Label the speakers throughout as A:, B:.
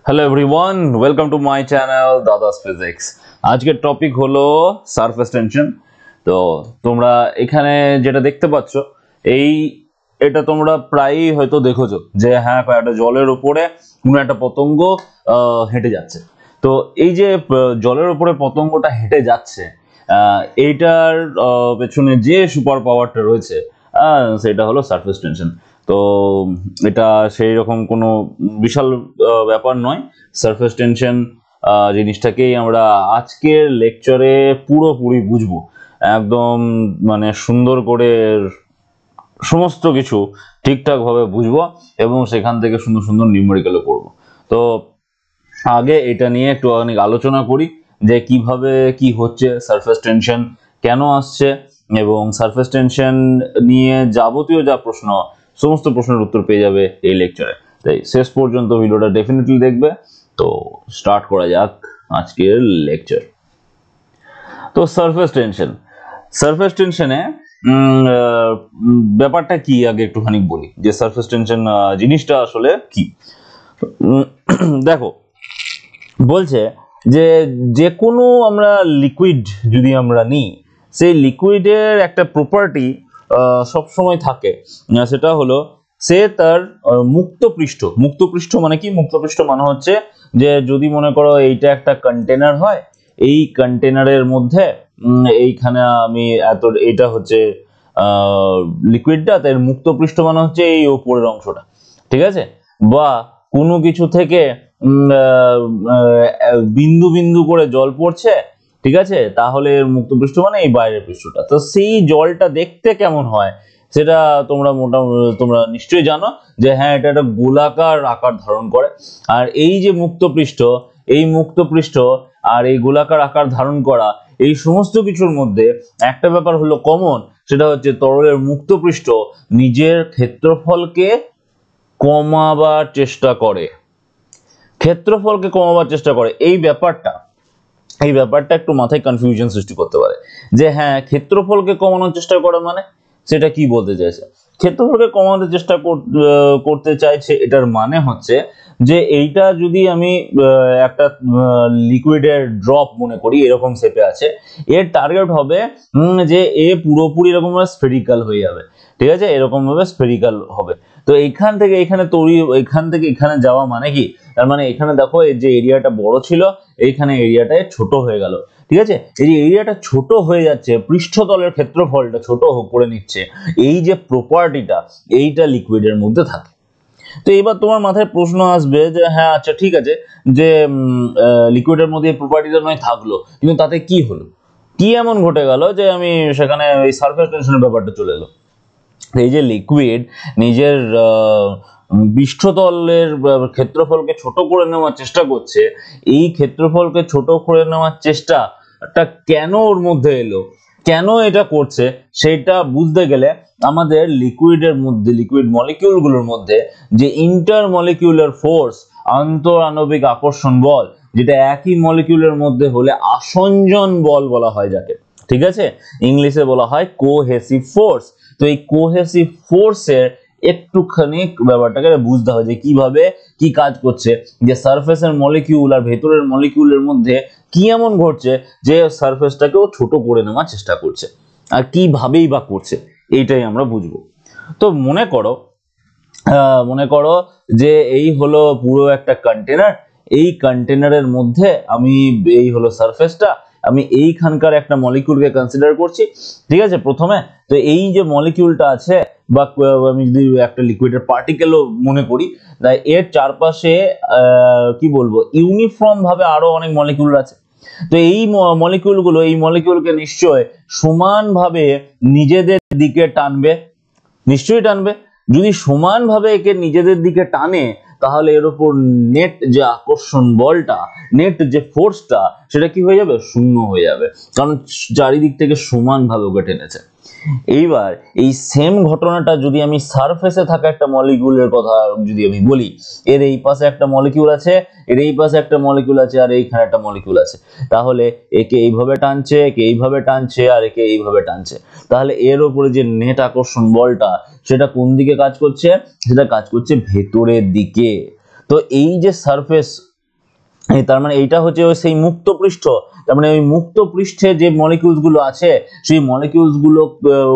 A: Hello everyone, welcome to my channel Dada's physics. আজকের topic হলো surface tension. তো তোমরা এখানে যেটা দেখতে পাচ্ছ, এটা তোমরা প্রায়ই হয়তো দেখেছো যে হ্যাঁ, একটা জলের উপরে কোনো একটা পতঙ্গ হেঁটে যাচ্ছে। তো এই যে জলের উপরে পতঙ্গটা হেঁটে যাচ্ছে, এইটার পেছনে যে সুপার পাওয়ারটা রয়েছে সেটা হলো সারফেস টেনশন। তো এটা সেই রকম কোনো বিশাল ব্যাপার নয়। সারফেস টেনশন জিনিসটাকেই আমরা আজকের লেকচারে পুরোপুরি বুঝবো, একদম মানে সুন্দর করে সমস্ত কিছু ঠিকঠাকভাবে বুঝবো এবং সেখান থেকে সুন্দর সুন্দর নিউমেরিক্যালও করবো। তো আগে এটা নিয়ে একটু অনেক আলোচনা করি যে কিভাবে কি হচ্ছে, সারফেস টেনশন কেন আসছে, এবং সারফেস টেনশন নিয়ে যাবতীয় যা প্রশ্ন, সমস্ত প্রশ্নের উত্তর পেয়ে যাবে এই লেকচারে। তাই শেষ পর্যন্ত ভিডিওটা ডেফিনেটলি দেখবে। তো স্টার্ট করা যাক আজকের লেকচার। তো সারফেস টেনশনে ব্যাপারটা কি আগে একটুখানি বলি যে সারফেস টেনশন জিনিসটা আসলে কি। দেখো, বলছে যে যে কোনো আমরা লিকুইড যদি আমরা নিই, সেই লিকুইডের একটা প্রপার্টি সবসময় থাকে, সেটা হলো সে তার মুক্ত পৃষ্ঠ মানে কি? মুক্ত পৃষ্ঠ মানে হচ্ছে যে যদি মনে করো এইটা একটা কন্টেনার হয়, এই কন্টেনারের মধ্যে এইখানে আমি এইটা হচ্ছে লিকুইডটা, তাই মুক্ত পৃষ্ঠ মানে হচ্ছে এই উপরের অংশটা, ঠিক আছে? বা কোনো কিছু থেকে বিন্দু বিন্দু করে জল পড়ছে, ঠিক আছে, তাহলে এর মুক্ত পৃষ্ঠ মানে এই বাইরের পৃষ্ঠটা। তো সেই জলটা দেখতে কেমন হয় সেটা তোমরা নিশ্চয়ই জানো যে হ্যাঁ, এটা একটা গোলাকার আকার ধারণ করে। আর এই যে মুক্ত পৃষ্ঠ আর এই গোলাকার আকার ধারণ করা, এই সমস্ত কিছুর মধ্যে একটা ব্যাপার হলো কমন, সেটা হচ্ছে তরলের মুক্ত পৃষ্ঠ নিজের ক্ষেত্রফলকে কমাবার চেষ্টা করে। এই ব্যাপারটা একটু মাথায় কনফিউশন সৃষ্টি করতে পারে যে হ্যাঁ, ক্ষেত্রফলকে কমানোর চেষ্টা করে মানে সেটা কি বলতে চাইছে? ক্ষেত্রফলকে কমানোর চেষ্টা করতে চাইছে, এটার মানে হচ্ছে যে এইটা যদি আমি একটা লিকুইডের ড্রপ মনে করি, এরকম শেপে আছে, এর টার্গেট হবে যে এ পুরোপুরি এরকম স্ফেরিক্যাল হয়ে যাবে, ঠিক আছে, এরকম ভাবে স্ফেরিক্যাল হবে। তো এইখান থেকে এখানে যাওয়া মানে কি? তার মানে এখানে দেখো, এই যে এরিয়াটা বড় ছিল, এইখানে এরিয়াটা ছোট হয়ে গেল, ঠিক আছে? এই যে এরিয়াটা ছোট হয়ে যাচ্ছে, পৃষ্ঠতলের ক্ষেত্রফলটা ছোট করে নিচ্ছে, এই যে প্রপার্টিটা, এইটা লিকুইডের মধ্যে থাকে। তো এবার তোমার মাথায় প্রশ্ন আসবে যে হ্যাঁ, আচ্ছা ঠিক আছে, যে লিকুইডের মধ্যে এই প্রপার্টিটা নয় থাকলো, কিন্তু তাতে কি হলো? কি এমন ঘটে গেল যে আমি সেখানে এই সারফেস টেনশনের ব্যাপারটা চলে এলো? এই যে লিকুইড নিজের পৃষ্ঠতলের ক্ষেত্রফলকে ছোট করে নেওয়ার চেষ্টা করছে, এই ক্ষেত্রফলকে ছোট করে নেওয়ার চেষ্টাটা কেন ওর মধ্যে এলো, কেন এটা করছে, সেটা বুঝতে গেলে আমাদের লিকুইড মলিকিউলগুলোর মধ্যে যে ইন্টারমলিকিউলার ফোর্স, আন্তঃআণবিক আকর্ষণ বল, যেটা একই মলিকিউলের মধ্যে হলে আসঞ্জন বল বলা হয় যাকে, ঠিক আছে, ইংলিশে বলা হয় কোহেসিভ ফোর্স। তো এই কোহেসিভ ফোর্সের একটুখানি ব্যাপারটাকে বুঝতে হবে যে কিভাবে কি কাজ করছে, যে সারফেসের মলিকিউল আর ভেতরের মলিকিউলের মধ্যে কি এমন ঘটছে যে সারফেসটাকেও ছোট করে নেওয়ার চেষ্টা করছে, আর কিভাবেই বা করছে, এইটাই আমরা বুঝবো। তো মনে করো যে এই হলো পুরো একটা কন্টেনার, এই কন্টেনারের মধ্যে এই হলো সারফেসটা, আমি এইখানকার একটা মলিকিউলকে কনসিডার করছি, ঠিক আছে, প্রথমে। তো এই যে মলিকিউলটা আছে, বা আমি যদি একটা লিকুইডের পার্টিকেলও মনে করি, তাই এর চারপাশে কি বলবো, ইউনিফর্ম ভাবে আরো অনেক মলিকিউল আছে। তো এই মলিকিউলকে নিশ্চয় সমানভাবে নিজেদের দিকে টানবে, নিশ্চয়ই টানবে। যদি সমানভাবে একে নিজেদের দিকে টানে, তাহলে এর উপর নেট যে আকর্ষণ বলটা, নেট যে ফোর্সটা, সেটা কি হয়ে যাবে? শূন্য হয়ে যাবে, কারণ চারিদিক থেকে সমানভাবে ওকে টেনেছে। এইবার এই সেম ঘটনাটা যদি আমি সারফেসে থাকা একটা মলিকিউলের কথা যদি আমি বলি, এর এই পাশে একটা মলিকিউল আছে, এর এই পাশে একটা মলিকিউল আছে, আর এইখানে একটা মলিকিউল আছে, তাহলে একে এইভাবে টানছে, একে এইভাবে টানছে, আর একে এইভাবে টানছে, তাহলে এর উপরে যে নেট আকর্ষণ বলটা, সেটা কোন দিকে কাজ করছে? সেটা কাজ করছে ভেতরের দিকে। তো এই যে সারফেস, তার মানে এইটা হচ্ছে সেই মুক্ত পৃষ্ঠ, তার মানে ওই মুক্ত পৃষ্ঠে যে মলিকিউলস গুলো আছে সেই মলিকিউলস গুলো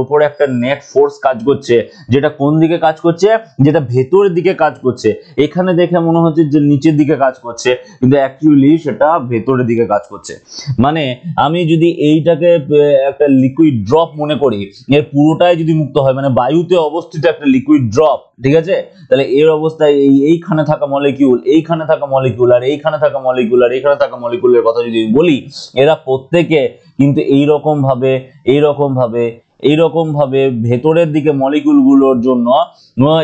A: উপরে একটা নেট ফোর্স কাজ করছে, যেটা কোন দিকে কাজ করছে, যেটা ভেতরের দিকে কাজ করছে। এখানে দেখে মনে হচ্ছে যে নিচের দিকে কাজ করছে, কিন্তু অ্যাকচুয়ালি সেটা ভেতরের দিকে কাজ করছে। মানে আমি যদি এইটাকে একটা লিকুইড ড্রপ মনে করি, এর পুরোটাই যদি মুক্ত হয়, মানে বায়ুতে অবস্থিত একটা লিকুইড ড্রপ, ঠিক আছে, তাহলে এর অবস্থায় এইখানে থাকা মলিকিউল, এইখানে থাকা মলিকিউল, আর এইখানে থাকা মলিকিউল, আর এইখানে থাকা মলিকিউলের কথা যদি বলি, এরা প্রত্যেকে কিন্তু এইরকম ভাবে ভেতরের দিকে মলিকিউলগুলোর জন্য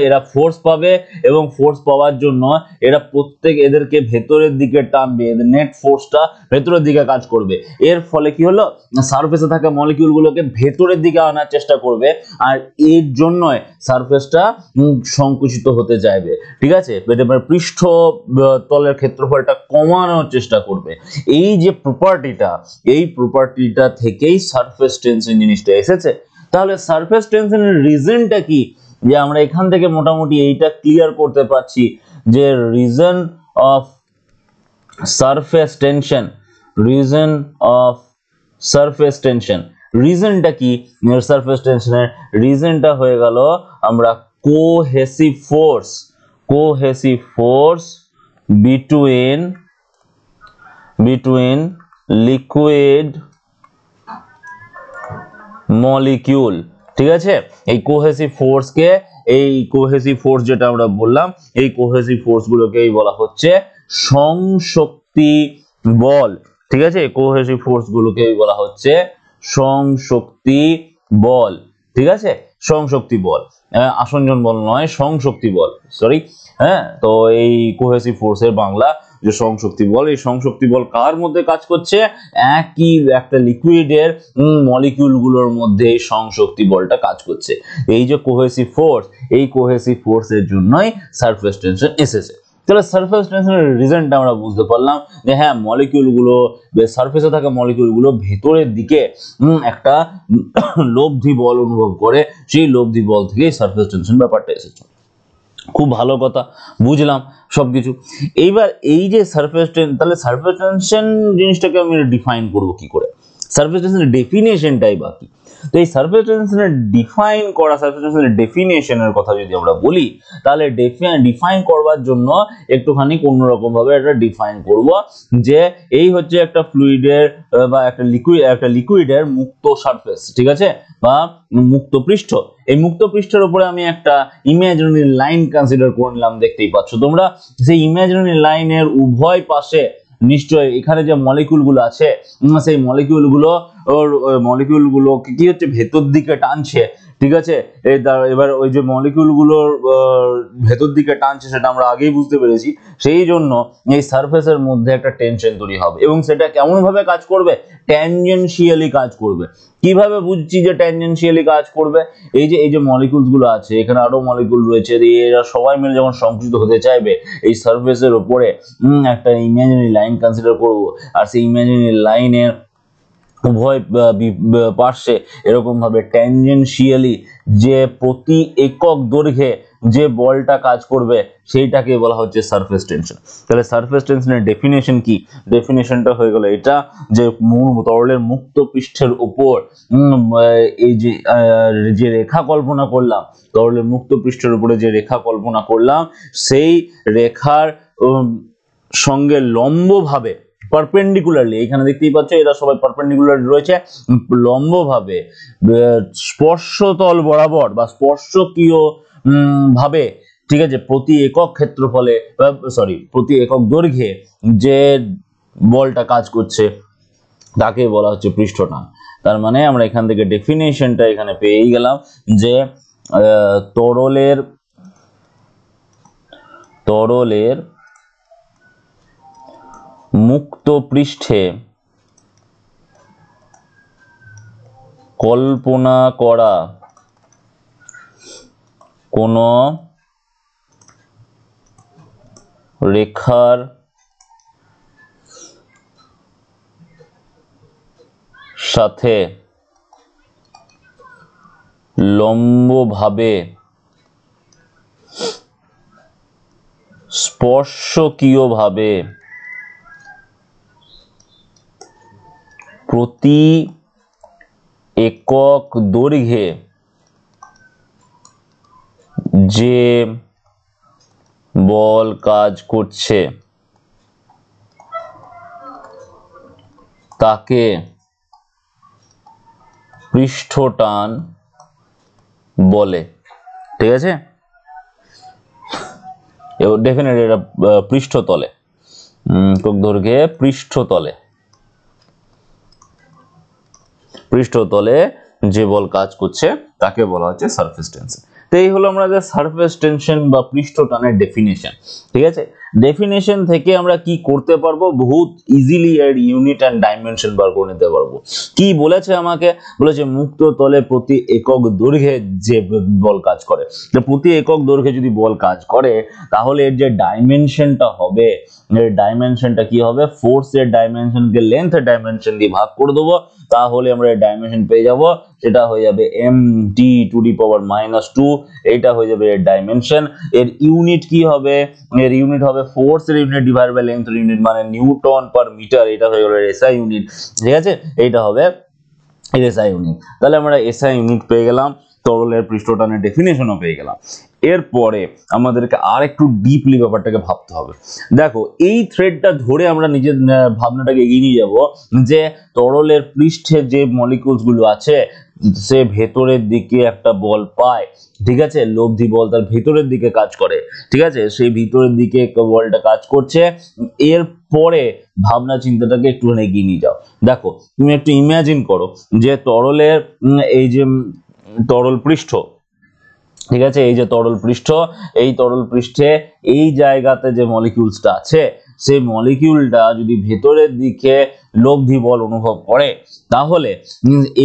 A: এরা ফোর্স পাবে, এবং ফোর্স পাওয়ার জন্য এরা প্রত্যেক এদেরকে ভেতরের দিকে টানবে, এদের নেট ফোর্সটা ভেতরের দিকে কাজ করবে। এর ফলে কি হলো, সারফেসে থাকা মলিকিউলগুলোকে ভেতরের দিকে আনার চেষ্টা করবে, আর এর জন্য সারফেসটা সংকুচিত হতে চাইবে, ঠিক আছে, পৃষ্ঠ তলের ক্ষেত্রফলটা কমানোর চেষ্টা করবে। এই যে প্রপার্টিটা থেকেই সারফেস টেনশন জিনিসটা এসেছে। তাহলে সারফেস টেনশনের রিজনটা কি, যে আমরা এখান থেকে মোটামুটি এইটা ক্লিয়ার করতে পারছি যে রিজন অফ সারফেস টেনশন, রিজনটা কি সারফেস টেনশনের, রিজনটা হয়ে গেল আমরা cohesive force between liquid molecule, ঠিক আছে। এই কোহেসিভ ফোর্স যেটা আমরা বললাম, এই কোহেসিভ ফোর্স গুলোকেই বলা হচ্ছে সংশক্তি বল, ঠিক আছে, কোহেসিভ ফোর্স গুলোকেই বলা হচ্ছে সংশক্তি বল, ঠিক আছে, সংশক্তি বল, আসঞ্জন বল নয়, সংশক্তি বল, সরি। হ্যাঁ, তো এই কোহেসিভ ফোর্সের বাংলা যে সংশক্তি বল, এই সংশক্তি বল কার মধ্যে কাজ করছে, একই একটা লিকুইডের মলিকিউল গুলোর মধ্যে এই সংশক্তি বলটা কাজ করছে। এই যে কোহেসিভ ফোর্স, এই কোহেসিভ ফোর্সের জন্যই সারফেস টেনশন এসেছে। তাহলে সারফেস টেনশনের রিজনটা আমরা বুঝতে পারলাম যে হ্যাঁ, মলিকিউলগুলো, সারফেসে থাকা মলিকিউলগুলো ভেতরের দিকে একটা লব্ধি বল অনুভব করে, সেই লব্ধি বল থেকেই সারফেস টেনশন ব্যাপারটা এসেছে। খুব ভালো কথা, বুঝলাম সবকিছু। এইবার এই যে সারফেস টেনশন, তাহলে সারফেস টেনশন জিনিসটাকে আমি ডিফাইন করব কি করে, সারফেস টেনশনের ডেফিনেশনটাই বাকি। তো এই সারফেস টেনশনের সারফেস টেনশনের ডেফিনেশনের কথা যদি আমরা বলি, তাহলে ডিফাইন করবার জন্য একটুখানি অন্যরকম ভাবে এটা ডিফাইন করব, যে এই হচ্ছে একটা ফ্লুইডের বা একটা লিকুইডের মুক্ত সারফেস, ঠিক আছে, বা মুক্ত পৃষ্ঠ। এই মুক্ত পৃষ্ঠের উপরে আমি একটা ইমাজিনারি লাইন কনসিডার করে নিলাম, দেখতেই পাচ্ছ তোমরা। সেই ইমাজিনারি লাইনের উভয় পাশে নিশ্চয়ই এখানে যে মলিকিউলগুলো আছে, সেই মলিকিউলগুলো কি হচ্ছে, ভেতর দিকে টানছে, ঠিক আছে। এবার ওই যে মলিকিউলগুলোর ভেতর দিকে টানছে সেটা আমরা আগেই বুঝতে পেরেছি, সেই জন্য এই সারফেসের মধ্যে একটা টেনশন তৈরি হবে, এবং সেটা কেমন ভাবে কাজ করবে, ট্যানজেনশিয়ালি কাজ করবে। কিভাবে বুঝছি যে ট্যানজেনশিয়ালি কাজ করবে, এই যে মলিকিউলস গুলো আছে, এখানে আরো মলিকিউল রয়েছে, এরা সবাই মিলে যখন সংকুচিত হতে চাইবে এই সারফেসের উপরে, একটা ইমাজিনারি লাইন কনসিডার করব, আর সেই ইমাজিনারি লাইনের উভয় পার্শ্বে এরকম ভাবে ট্যানজেনশিয়ালি যে প্রতি একক দৈর্ঘ্যে যে বলটা কাজ করবে, সেইটাকে বলা হচ্ছে সারফেস টেনশন। তাহলে সারফেস টেনশনের ডেফিনেশন কি, ডেফিনেশনটা হয়ে গেল এটা, যে তরলের মুক্ত পৃষ্ঠের উপর এই যে রেখা কল্পনা করলাম, তরলের মুক্ত পৃষ্ঠের উপরে যে রেখা কল্পনা করলাম, সেই রেখার সঙ্গে লম্বভাবে পারপেন্ডিকুলারলি, এখানে দেখতেই পাচ্ছ এরা সবাই পারপেন্ডিকুলার রয়েছে, লম্বভাবে স্পর্শতল বরাবর বা স্পর্শকীয় ভাবে, ঠিক আছে, প্রতি একক ক্ষেত্রফলে, প্রতি একক দৈর্ঘ্যে যে বলটা কাজ করছে তাকে বলা হচ্ছে পৃষ্ঠটান। তার মানে আমরা এখান থেকে ডেফিনেশনটা এখানে পেয়েই গেলাম, যে তরলের মুক্ত পৃষ্ঠে কল্পনা করা কোন রেখার সাথে লম্বভাবে স্পর্শকীয়ভাবে প্রতি একক দৈর্ঘ্যে যে বল কাজ করছে তাকে পৃষ্ঠটান বলে। ঠিক আছে, ডেফিনেটলি এটা পৃষ্ঠতলে, একক দৈর্ঘ্যে পৃষ্ঠতলে যে বল কাজ করছে তাকে বলা হচ্ছে সারফেস টেনশন। তো এই হলো আমাদের সারফেস টেনশন বা পৃষ্ঠটানের ডেফিনেশন। ঠিক আছে, ডেফিনেশন থেকে আমরা কি করতে পারবো, বহুত ইজিলি এর ইউনিট এন্ড ডাইমেনশন বার করে নিতে পারবো। কি বলেছে আমাকে, বলেছে মুক্ত তলে প্রতি একক দৈর্ঘ্যে যে বল কাজ করে। প্রতি একক দৈর্ঘ্যে যদি বল কাজ করে তাহলে এর যে ডাইমেনশনটা হবে, এর ডাইমেনশনটা কি হবে, ফোর্স এর ডাইমেনশনকে লেন্থ ডাইমেনশন দিয়ে ভাগ করে দেবো, তাহলে আমরা এর ডাইমেনশন পেয়ে যাব, সেটা হয়ে যাবে mt⁻²। এটা হয়ে যাবে এর ডাইমেনশন। এর ইউনিট কি হবে, এর ইউনিট হবে ফোর্স এর ইউনিট ডিভাইড বাই লেন্থ এর ইউনিট, মানে নিউটন পার মিটার। এটা হয়ে গেল এসআই ইউনিট। ঠিক আছে, এইটা হবে এসআই ইউনিট। তাহলে আমরা এসআই ইউনিট পেয়ে গেলাম, তরলের পৃষ্ঠটানের ডেফিনেশনও পেয়ে গেলাম। এরপরে আমাদেরকে আর একটু ডিপলি ব্যাপারটাকে ভাবতে হবে। দেখো, এই থ্রেডটা ধরে আমরা নিজের ভাবনাটাকে এগিয়ে নিয়ে যাব যে তরলের পৃষ্ঠে যে মলিকিউলস গুলো আছে, সে ভেতরের দিকে একটা বল পায়। ঠিক আছে, লব্ধি বল তার ভেতরের দিকে কাজ করে। ঠিক আছে, সেই ভিতরের দিকে বলটা কাজ করছে। এরপরে ভাবনা চিন্তাটাকে একটুখানি এগিয়ে নিয়ে যাও। দেখো, তুমি একটু ইমাজিন করো যে তরলের এই যে তরল পৃষ্ঠ, ঠিক আছে, এই যে তরল পৃষ্ঠ, এই তরল পৃষ্ঠে এই জায়গাতে যে মলিকিউলসটা আছে, সেই মলিকিউলটা যদি ভেতরের দিকে লব্ধি বল অনুভব করে, তাহলে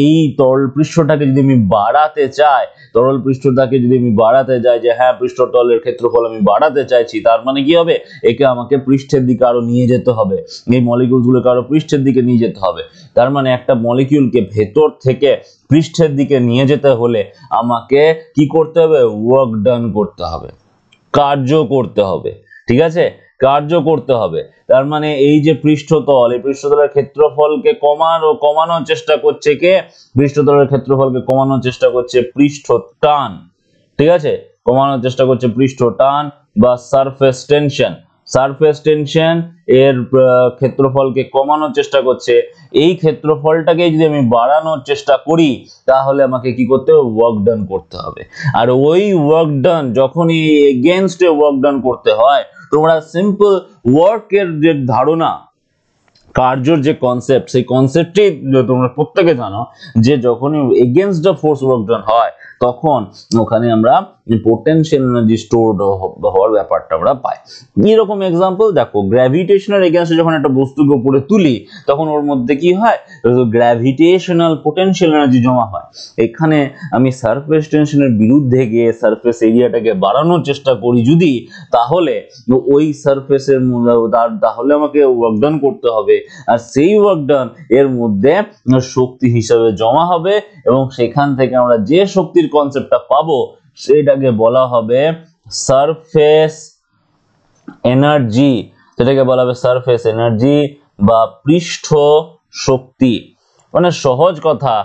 A: এই তরল পৃষ্ঠটাকে যদি আমি বাড়াতে চাই, তরল পৃষ্ঠটাকে যদি আমি বাড়াতে চাই যে হ্যাঁ পৃষ্ঠতলের ক্ষেত্রফল আমি বাড়াতে চাইছি, তার মানে কি হবে, একে আমাকে পৃষ্ঠের দিকে আরো নিয়ে যেতে হবে, এই মলিকিউলগুলোকে আরো পৃষ্ঠের দিকে নিয়ে যেতে হবে। তার মানে একটা মলিকিউলকে ভেতর থেকে পৃষ্ঠের দিকে নিয়ে যেতে হলে আমাকে কি করতে হবে, ওয়ার্ক ডান করতে হবে, কার্য করতে হবে। ঠিক আছে, কার্য করতে হবে। তার মানে এই যে পৃষ্ঠতল, এই পৃষ্ঠতলের ক্ষেত্রফলকে কমানোর চেষ্টা করছে কে, পৃষ্ঠতলের ক্ষেত্রফলকে কমানোর চেষ্টা করছে পৃষ্ঠটান। ঠিক আছে, কমানোর চেষ্টা করছে পৃষ্ঠটান বা সারফেস টেনশন। সারফেস টেনশন এর ক্ষেত্রফলকে কমানোর চেষ্টা করছে। এই ক্ষেত্রফলটাকে যদি আমি বাড়ানোর চেষ্টা করি, তাহলে আমাকে কি করতে হবে, ওয়ার্ক ডান করতে হবে। আর ওই ওয়ার্ক ডান যখনই এগেইনস্ট এ ওয়ার্ক ডান করতে হয়, তোমরা সিম্পল ওয়ার্কের যে ধারণা, কার্যর যে কনসেপ্ট, সেই কনসেপ্টই তোমরা প্রত্যেকে জানো যে যখনই against the force work done হয়, তখন ওখানে আমরা পোটেনশিয়াল এনার্জি স্টোরড হওয়ার ব্যাপারটা আমরা পাই। এরকম এক্সাম্পল দেখো, গ্র্যাভিটেশনাল এগেইনস্টে যখন একটা বস্তুকে উপরে তুলি, তখন ওর মধ্যে কি হয়, গ্র্যাভিটেশনাল পোটেনশিয়াল এনার্জি জমা হয়। এখানে আমি সারফেস টেনশনের বিরুদ্ধে গিয়ে সারফেস এরিয়াটাকে বাড়ানোর চেষ্টা করি যদি, তাহলে ওই সারফেসের তাহলে আমাকে ওয়ার্ক ডান করতে হবে, আর সেই ওয়ার্ক ডান এর মধ্যে শক্তি হিসাবে জমা হবে, এবং সেখান থেকে আমরা যে শক্তির কনসেপ্টটা পাবো সেটাকে বলা হবে সারফেস এনার্জি। সেটাকে বলা হবে সারফেস এনার্জি বা পৃষ্ঠ শক্তি। মানে সহজ কথা,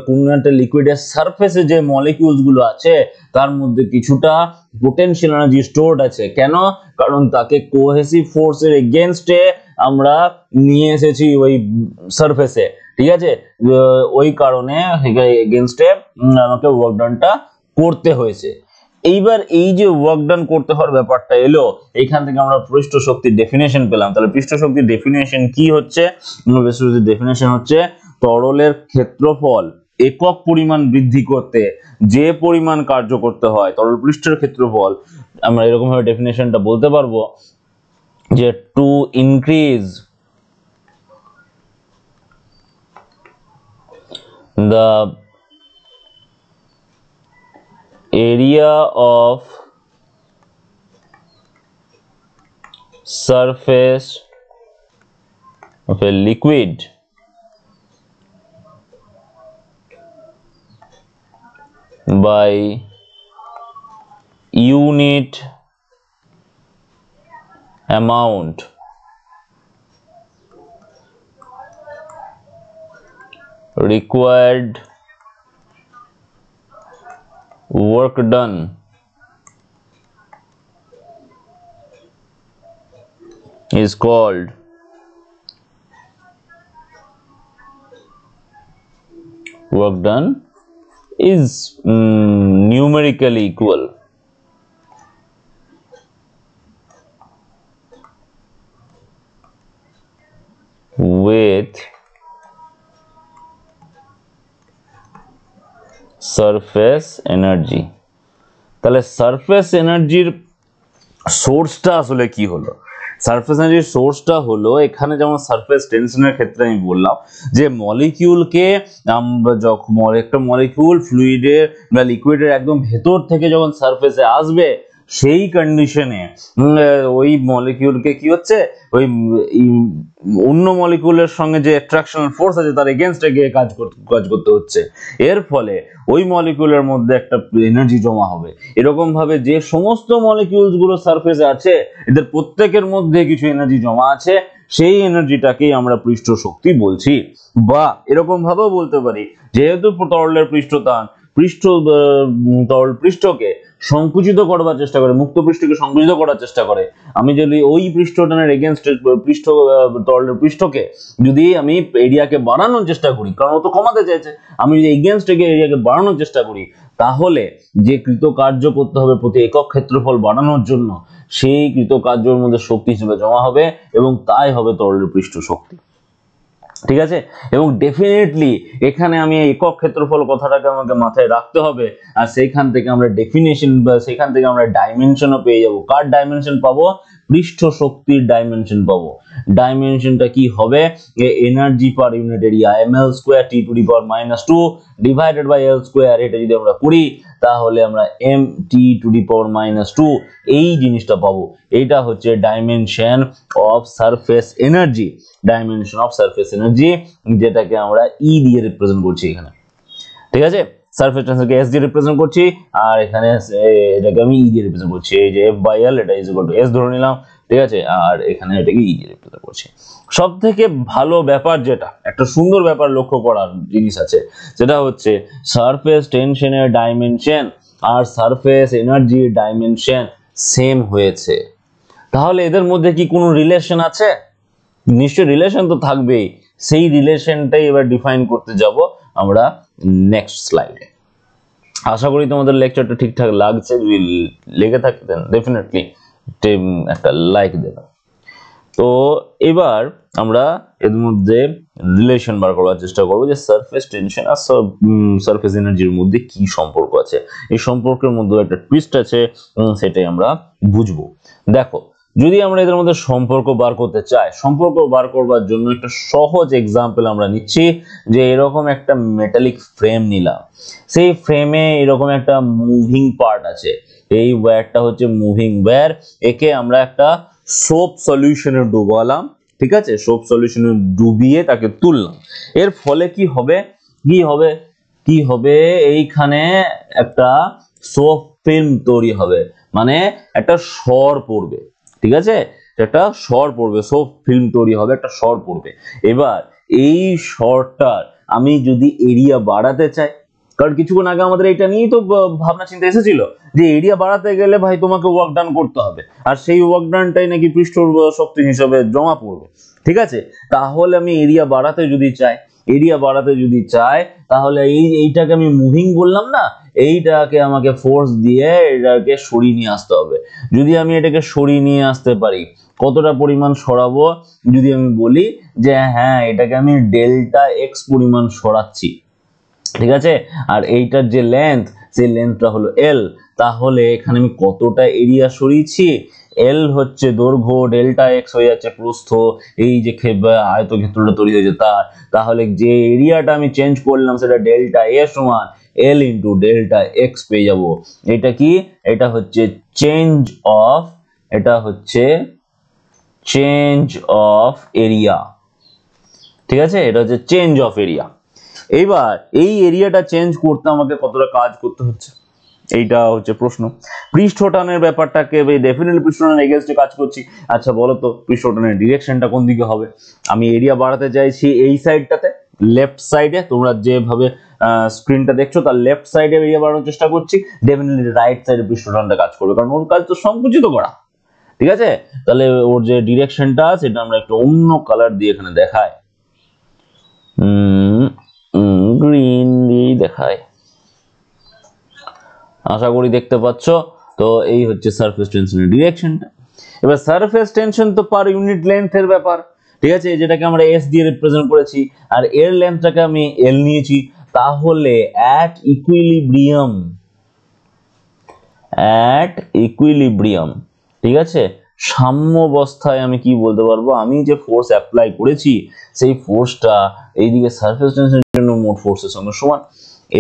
A: কোনো একটা লিকুইডের সারফেসে যে মলিকিউলস গুলো আছে তার মধ্যে কিছুটা পোটেনশিয়াল এনার্জি স্টোরড আছে। কেন? কারণ তাকে কোহেসিভ ফোর্সের এগেইনস্টে আমরা নিয়ে এসেছি ওই সারফেসে। ঠিক আছে, ওই কারণে এগেইনস্টে আমাকে ওয়ার্ক ডানটা করতে হয়েছে। এইবার এই যে ওয়ার্ক ডান করতে হওয়ার ব্যাপারটা এলো, এখান থেকে আমরা পৃষ্ঠ শক্তির ডেফিনেশন পেলাম। তাহলে পৃষ্ঠ শক্তির ডেফিনেশন কি হচ্ছে, পৃষ্ঠ শক্তির ডেফিনেশন হচ্ছে তরলের ক্ষেত্রফল একক পরিমাণ বৃদ্ধি করতে যে পরিমাণ কার্য করতে হয়, তরল পৃষ্ঠের ক্ষেত্রফল, আমরা এরকম ভাবে ডেফিনেশনটা বলতে পারবো যে to increase the area of surface of a liquid by unit amount required work done is called work done is numerically equal with surface energy। তাহলে সারফেস এনার্জির সোর্সটা আসলে কি হলো? সারফেস এনার্জির সোর্সটা হলো এখানে যেমন সারফেস টেনশনের ক্ষেত্রে আমি বললাম যে মলিকিউলকে আমরা যখন একটা মলিকিউল ফ্লুইডের বা লিকুইডের একদম ভেতর থেকে যখন সারফেসে আসবে সেই কন্ডিশনে ওই মলিকিউলকে কি হচ্ছে ওই অন্য মলিকিউলের সঙ্গে যে অ্যাট্রাকশনাল ফোর্স আছে তার এগেইনস্টে গিয়ে কাজ করতে হচ্ছে। এর ফলে ওই মলিকিউলের মধ্যে একটা এনার্জি জমা হবে। এরকম ভাবে যে সমস্ত মলিকিউলস গুলো সারফেসে আছে এদের প্রত্যেকের মধ্যে কিছু এনার্জি জমা আছে, সেই এনার্জিটাকেই আমরা পৃষ্ঠ শক্তি বলছি। বা এরকম ভাবেও বলতে পারি যেহেতু তরলের পৃষ্ঠটান তরল পৃষ্ঠকে সংকুচিত করবার চেষ্টা করে, মুক্ত পৃষ্ঠকে সংকুচিত করার চেষ্টা করে, আমি যদি ওই পৃষ্ঠটানের এগেইনস্ট তরলের পৃষ্ঠকে যদি আমি এরিয়াকে বাড়ানোর চেষ্টা করি, কারণ ও তো কমাতে চাইছে, আমি যদি এগেইনস্ট এরিয়াকে বাড়ানোর চেষ্টা করি তাহলে যে কৃতকার্য করতে হবে প্রতি একক ক্ষেত্রফল বাড়ানোর জন্য সেই কৃতকার্যের মধ্যে শক্তি হিসেবে জমা হবে এবং তাই হবে তরলের পৃষ্ঠ শক্তি। ঠিক আছে? এবং ডেফিনেটলি এখানে আমি একক ক্ষেত্রফল কথাটাকে আমাকে মাথায় রাখতে হবে, আর সেইখান থেকে আমরা ডেফিনেশন বা সেখান থেকে আমরা ডাইমেনশনও পেয়ে যাব। কার ডাইমেনশন পাবো? পৃষ্ঠ শক্তির ডাইমেনশন পাবো। ডাইমেনশনটা কি হবে? Energy per unit area ml² T⁻⁻2 divided by L²। এটা যদি আমরা করি তাহলে আমরা mT⁻⁻2 এই জিনিসটা পাবো। এইটা হচ্ছে dimension of surface energy, dimension of surface energy, যেটাকে আমরা ই দিয়ে রিপ্রেজেন্ট করছি এখানে। ঠিক আছে? সারফেস টেনশনকে s দিয়ে রিপ্রেজেন্ট করছি আর এখানে এটাকে আমি ই দিয়ে রিপ্রেজেন্ট করছি। এই যে F/L এটা s ধরে নিলাম। ঠিক আছে? আর এখানে এটাকে ই দিয়ে রিপ্রেজেন্ট করছি। সবথেকে ভালো ব্যাপার যেটা, একটা সুন্দর ব্যাপার লক্ষ্য করার জিনিস আছে, যেটা হচ্ছে সারফেস টেনশনের ডাইমেনশন আর সারফেস এনার্জির ডাইমেনশন সেম হয়েছে। তাহলে এদের মধ্যে কি কোনো রিলেশন আছে? নিশ্চয়ই রিলেশন তো থাকবেই। সেই রিলেশনটাই এবার ডিফাইন করতে যাব আমরা নেক্সট স্লাইডে। আশা করি তোমাদের লেকচারটা ঠিকঠাক লাগছে। যদি লেগে থাকে দেন ডেফিনেটলি একটা লাইক দেবেন। তো এবার আমরা এর মধ্যে রিলেশন বার করার চেষ্টা করবো যে সারফেস টেনশন আর সারফেস এনার্জির মধ্যে কি সম্পর্ক আছে। এই সম্পর্কের মধ্যে একটা টুইস্ট আছে, সেটাই আমরা বুঝবো। দেখো, যদি আমরা এদের মধ্যে সম্পর্ক বার করতে চাই, সম্পর্ক বার করবার জন্য একটা সহজ এক্সাম্পল আমরা নিচ্ছি যে এরকম একটা মেটালিক ফ্রেম নিলাম, সেই ফ্রেমে এরকম একটা মুভিং পার্ট আছে, এই ওয়্যারটা হচ্ছে মুভিং ওয়্যার। একে আমরা একটা সোপ সলিউশনে ডুবালাম। ঠিক আছে? সোপ সলিউশনে ডুবিয়ে তাকে তুললাম। এর ফলে কি হবে? কি হবে এইখানে একটা সোপ ফিল্ম তৈরি হবে, মানে একটা সর পড়বে। ঠিক আছে? একটা সর পড়বে, সোপ ফিল্ম তৈরি হবে, একটা সর পড়বে। এবার এই সরটার আমি যদি এরিয়া বাড়াতে চাই, কারণ কিছুক্ষণ আগে আমাদের এটা নিয়েই তো ভাবনা চিন্তা এসেছিল যে এরিয়া বাড়াতে গেলে ভাই তোমাকে ওয়ার্ক ডান করতে হবে, আর সেই ওয়ার্ক ডানটাই নাকি পৃষ্ঠ শক্তি হিসেবে জমা পড়বে। ঠিক আছে? তাহলে আমি এরিয়া বাড়াতে যদি চাই তাহলে এইটাকে আমি মুভিং বললাম না, এইটাকে আমাকে ফোর্স দিয়ে এটাকে সরিয়ে নিয়ে আসতে হবে। যদি আমি এটাকে সরিয়ে নিয়ে আসতে পারি, কতটা পরিমাণ সরাবো? যদি আমি বলি যে হ্যাঁ এটাকে আমি ডেল্টা এক্স পরিমাণ সরাচ্ছি, ঠিক আছে, আর এইটার যে লেন্থ, সেই লেন্থটা হলো এল, তাহলে এখানে আমি কতটা এরিয়া সরিয়েছি? এল হচ্ছে দৈর্ঘ্য, ডেল্টা এক্স হয়ে যাচ্ছে প্রস্থ, এই যে আয়তক্ষেত্রটা তৈরি হয়েছে তার, তাহলে যে এরিয়াটা আমি চেঞ্জ করলাম সেটা ডেল্টা এ সমান এল ইন্টু ডেল্টা এক্স পেয়ে যাব। এটা কি? এটা হচ্ছে চেঞ্জ অফ এরিয়া। ঠিক আছে? এটা হচ্ছে চেঞ্জ অফ এরিয়া। এইবার এই এরিয়াটা চেঞ্জ করতে আমাকে কতটা কাজ করতে হচ্ছে? এইটা হচ্ছে প্রশ্ন। পৃষ্ঠটানের ব্যাপারটাকে ডেফিনেটলি পৃষ্ঠটানের এগেইনস্টে কাজ করছি। আচ্ছা বলো তো পৃষ্ঠটানের ডিরেকশনটা কোন দিকে হবে? আমি এরিয়া বাড়াতে চাইছি এই সাইডটাতে, লেফট সাইডে, তোমরা যেভাবে স্ক্রিনটা দেখছো তার লেফট সাইডে এরিয়া বাড়ানোর চেষ্টা করছি, ডেফিনেটলি রাইট সাইডে পৃষ্ঠটানটা কাজ করবে, কারণ ওর কাজ তো সংকুচিত করা। ঠিক আছে, তাহলে ওর যে ডিরেকশনটা সেটা আমরা একটু অন্য কালার দিয়ে এখানে দেখাই, গ্রিন দিয়ে দেখাই, আশা করি দেখতে পাচ্ছ। তো এই হচ্ছে সারফেস টেনশনের ডিরেকশনটা। এবার সারফেস টেনশন তো পার ইউনিট লেন্থের ব্যাপার, ঠিক আছে, যেটাকে আমরা এস দিয়ে রিপ্রেজেন্ট করেছি, আর এর লেন্থটাকে আমি এল নিয়েছি। তাহলে অ্যাট ইকুইলিব্রিয়াম, ঠিক আছে, সাম্যাবস্থায় আমি কি বলতে পারবো, আমি যে ফোর্স অ্যাপ্লাই করেছি সেই ফোর্সটা এইদিকে সারফেস টেনশনের জন্য মোট ফোর্সের সঙ্গে সমান।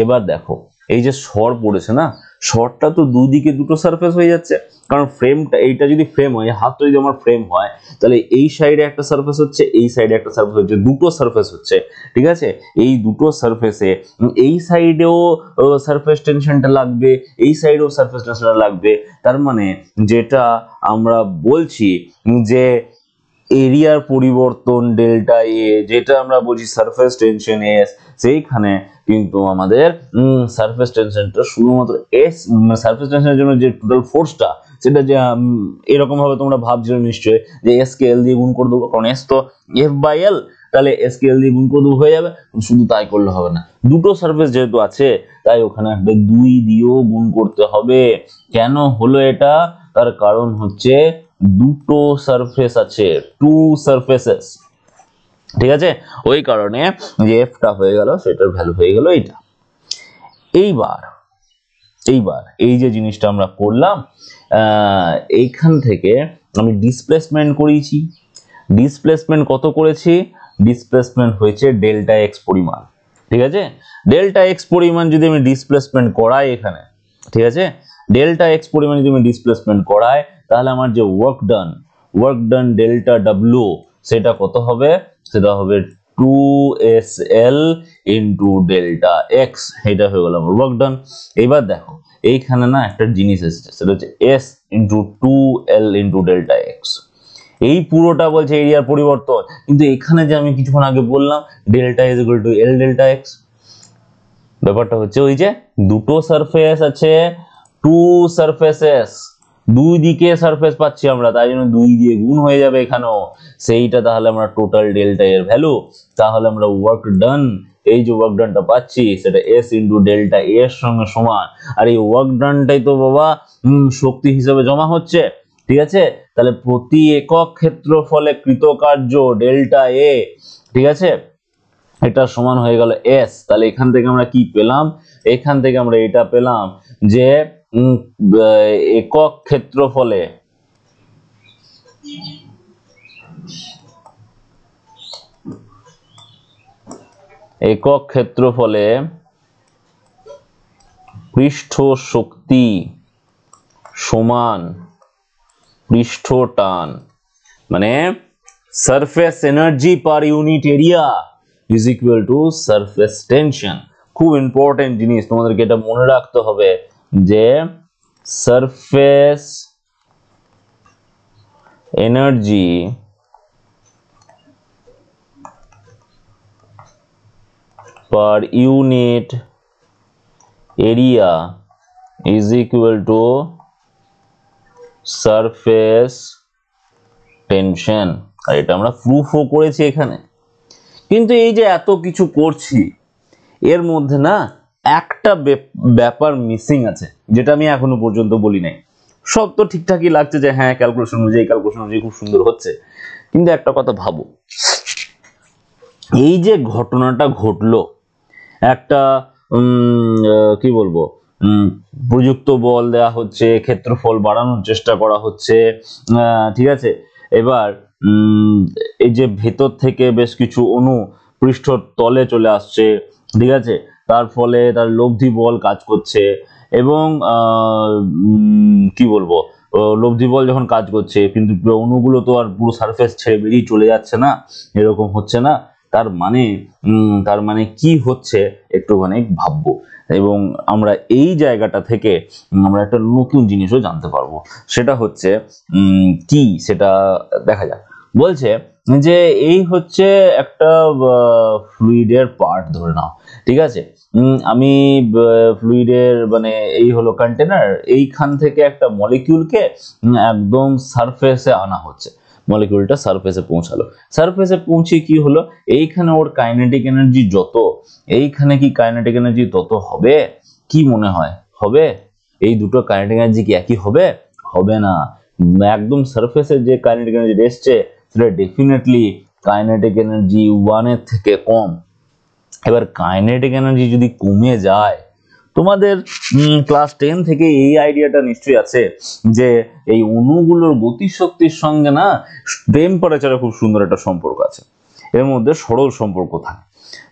A: এবার দেখো এই যে শর পড়েছে না, শরটা তো দুদিকে দুটো সারফেস হয়ে যাচ্ছে, কারণ ফ্রেমটা, এইটা যদি ফ্রেম হয়, হাতটা যদি আমার ফ্রেম হয়, তাহলে এই সাইডে একটা সারফেস হচ্ছে, এই সাইডে একটা সারফেস হচ্ছে, দুটো সারফেস হচ্ছে। ঠিক আছে, এই দুটো সারফেসে এই সাইডেও সারফেস টেনশনটা লাগবে, এই সাইডেও সারফেস টেনশনটা লাগবে। তার মানে যেটা আমরা বলছি যে এরিয়ার পরিবর্তন ডেল্টা এ, যেটা আমরা বলছি সারফেস টেনশন এস, সেইখানে কিন্তু আমাদের সারফেস টেনশনটা শুধুমাত্র এস, সারফেস টেনশনের জন্য যে টোটাল ফোর্সটা, সেটা যে এরকম ভাবে তোমরা ভাবছো নিশ্চয়ই যে এস কে এল দিয়ে গুণ করে দেবো, কারণ এস তো এফ বাই এল, তাহলে এস কে এল দিয়ে গুণ করে দেবো হয়ে যাবে। শুধু তাই করলে হবে না, দুটো সারফেস যেহেতু আছে তাই ওখানে একটা 2 দিয়েও গুণ করতে হবে। কেন হলো এটা? তার কারণ হচ্ছে দুটো সারফেস আছে, টু সারফেসেস। ঠিক আছে, ওই কারণে যে এফটা হয়ে গেল সেটার ভ্যালু হয়ে গেল এইটা। এইবার এই যে জিনিসটা আমরা করলাম, এইখান থেকে আমি ডিসপ্লেসমেন্ট করেছি। ডিসপ্লেসমেন্ট কত করেছি? ডিসপ্লেসমেন্ট হয়েছে ডেল্টা এক্স পরিমাণ। ঠিক আছে, ডেল্টা এক্স পরিমাণ যদি আমি ডিসপ্লেসমেন্ট করাই এখানে, ঠিক আছে, ডেল্টা এক্স পরিমাণ যদি আমি ডিসপ্লেসমেন্ট করাই, তাহলে আমার যে ওয়ার্ক ডান ডেল্টা ডাব্লিউ সেটা কত হবে? সেটা হবে 2SL ইন্টু ডেল্টা এক্স, এটা হয়ে গেল আমার ওয়ার্ক ডান। এবার দেখো এইখানে না একটা জিনিস এসেছে, সেটা হচ্ছে S into 2L into delta x. এই পুরোটা বলছে এরিয়ার পরিবর্তন, কিন্তু এখানে যে আমি কিছুক্ষণ আগে বললাম delta is equal two L delta x, ব্যাপারটা হচ্ছে ওই যে দুটো সারফেস আছে, টু সারফেসেস, দুই দিকে সারফেস পাচ্ছি আমরা, তাই জন্য 2 দিয়ে গুণ হয়ে যাবে এখানেও, সেইটা তাহলে আমরা টোটাল ডেল্টা এর ভ্যালু। তাহলে আমরা ওয়ার্ক ডান, এই যে ওয়ার্ক ডানটা পাচ্ছি সেটা এস ইন্টু ডেল্টা এর সঙ্গে সমান। আর এই ওয়ার্ক ডানটাই তো বাবা শক্তি হিসেবে জমা হচ্ছে। ঠিক আছে, তাহলে প্রতি একক ক্ষেত্রফলে কৃতকার্য ডেল্টা এ, ঠিক আছে, এটা সমান হয়ে গেল এস। তাহলে এখান থেকে আমরা কি পেলাম? এখান থেকে আমরা এটা পেলাম যে একক ক্ষেত্রফলে পৃষ্ঠ শক্তি সমান পৃষ্ঠ টান, মানে surface energy per unit area is equal to surface tension. খুব ইম্পর্টেন্ট জিনিস, তোমাদেরকে এটা মনে রাখতে হবে যে surface energy per unit area is equal to surface tension. আর এটা আমরা প্রুফও করেছি এখানে। কিন্তু এই যে এত কিছু করছি, এর মধ্যে না একটা ব্যাপার মিসিং আছে, যেটা আমি এখনো পর্যন্ত বলি নাই। সব তো ঠিকঠাকই লাগছে যে হ্যাঁ ক্যালকুলেশন অনুযায়ী খুব সুন্দর হচ্ছে, কিন্তু একটা কথা ভাবো, এই যে ঘটনাটা ঘটলো, একটা কি বলবো, প্রযুক্ত বল দেয়া হচ্ছে, ক্ষেত্রফল বাড়ানোর চেষ্টা করা হচ্ছে, ঠিক আছে, এবার এই যে ভেতর থেকে বেশ কিছু অণু পৃষ্ঠর তলে চলে আসছে, ঠিক আছে, তার ফলে তার লব্ধি বল কাজ করছে, এবং কি বলবো, লব্ধি বল যখন কাজ করছে, কিন্তু অণুগুলো তো আর পুরো সারফেস ছেড়ে বেরিয়ে চলে যাচ্ছে না, এরকম হচ্ছে না, তার মানে কি হচ্ছে একটুখানি ভাববো, এবং আমরা এই জায়গাটা থেকে আমরা একটা নতুন জিনিসও জানতে পারবো। সেটা হচ্ছে কি, সেটা দেখা যাক। বলছে যে এই হচ্ছে একটা ফ্লুইডের পার্ট ধরে নাও, ঠিক আছে। আমি ফ্লুইডের মানে এই হলো কন্টেনার, এইখান থেকে একটা মলিকিউলকে একদম সারফেসে আনা হচ্ছে, মলিকিউলটা সারফেসে পৌঁছালো, সারফেসে পৌঁছে কি হলো, এইখানে ওর কাইনেটিক এনার্জি যত, এইখানে কি কাইনেটিক এনার্জি তত হবে? কি মনে হয় হবে? এই দুটো কাইনেটিক এনার্জি কি একই হবে? হবে না। একদম সারফেসে যে কাইনেটিক এনার্জি এসছে সেটা ডেফিনেটলি কাইনেটিক এনার্জি 1 এর থেকে কম। এবার কাইনেটিক এনার্জি যদি কমে যায়, তোমাদের ক্লাস 10 থেকে এই আইডিয়াটা নিশ্চয়ই আছে যে এই অণুগুলোর গতিশক্তির সঙ্গে না টেম্পারেচারে খুব সুন্দর একটা সম্পর্ক আছে, এর মধ্যে সরল সম্পর্ক থাকে।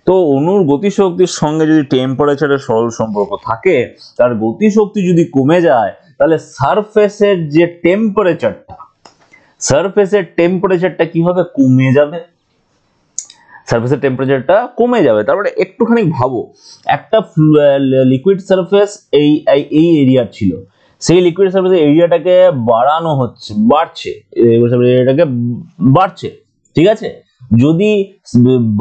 A: তো অণুর গতিশক্তির সঙ্গে যদি টেম্পারেচারের সরল সম্পর্ক থাকে, তার গতিশক্তি যদি কমে যায়, তাহলে সারফেসের যে টেম্পারেচারটা কি হবে? কমে যাবে। সারফেসের টেম্পারেচারটা কমে যাবে। তারপরে একটুখানি ভাবো, একটা লিকুইড সারফেস এই এরিয়া ছিল, সেই লিকুইড সারফেসের এরিয়াটাকে বাড়ছে, ঠিক আছে। যদি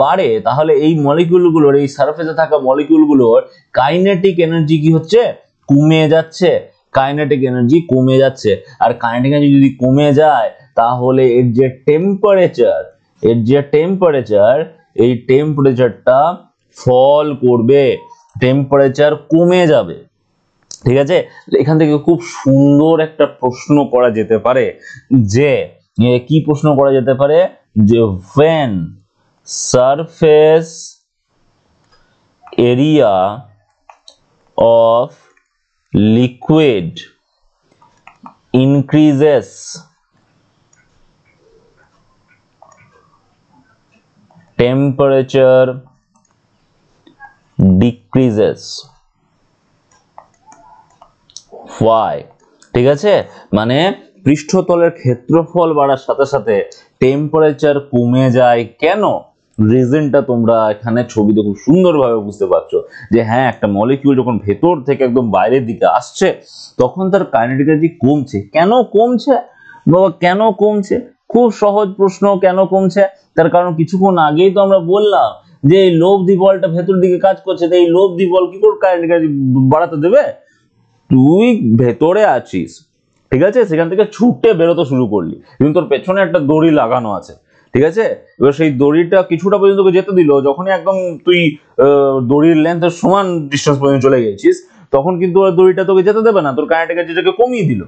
A: বাড়ে তাহলে এই মলিকিউলগুলোর, এই সারফেসে থাকা মলিকিউলগুলোর কাইনেটিক এনার্জি কি হচ্ছে? কমে যাচ্ছে। কাইনেটিক এনার্জি কমে যাচ্ছে, আর কাইনেটিক এনার্জি যদি কমে যায় তাহলে এর যে টেম্পারেচার এই টেম্পারেচারটা ফল করবে, টেম্পারেচার কমে যাবে, ঠিক আছে। এখান থেকে খুব সুন্দর একটা প্রশ্ন করা যেতে পারে, যে কি প্রশ্ন করা যেতে পারে, যে when surface area of liquid increases, temperature decreases. Why? ঠিক আছে, মানে পৃষ্ঠতলের ক্ষেত্রফল বাড়ার সাথে সাথে টেম্পারেচার কমে যায় কেন? রিজনটা তোমরা এখানে ছবিতে খুব সুন্দরভাবে বুঝতে পারছো, যে হ্যাঁ, একটা মলিকিউল যখন ভেতর থেকে একদম বাইরের দিকে আসছে তখন তার কাইনেটিক এনার্জি কমছে। কেন কমছে বাবা, কেন কমছে? খুব সহজ প্রশ্ন, কেন কমছে? তার কারণ কিছুক্ষণ আগেই তো আমরা বললাম যে এই লব্ধি বলটা ভেতর দিকে কাজ করছে, তো এই লব্ধি বল কি করে কাইনেটিক এনার্জি বাড়াতে দেবে? তুই ভেতরে আছিস, ঠিক আছে, সেখান থেকে ছুটে বেরোতে শুরু করলি, কিন্তু তোর পেছনে একটা দড়ি লাগানো আছে, ঠিক আছে। এবার সেই দড়িটা কিছুটা পর্যন্ত যেতে দিল, যখনই একদম তুই দড়ির লেন্থের সমান ডিস্টেন্স পর্যন্ত চলে গেছিস, তখন কিন্তু ওই দড়িটা তোকে যেতে দেবে না, তোর কাইনেটিক এনার্জিটাকে কমিয়ে দিল,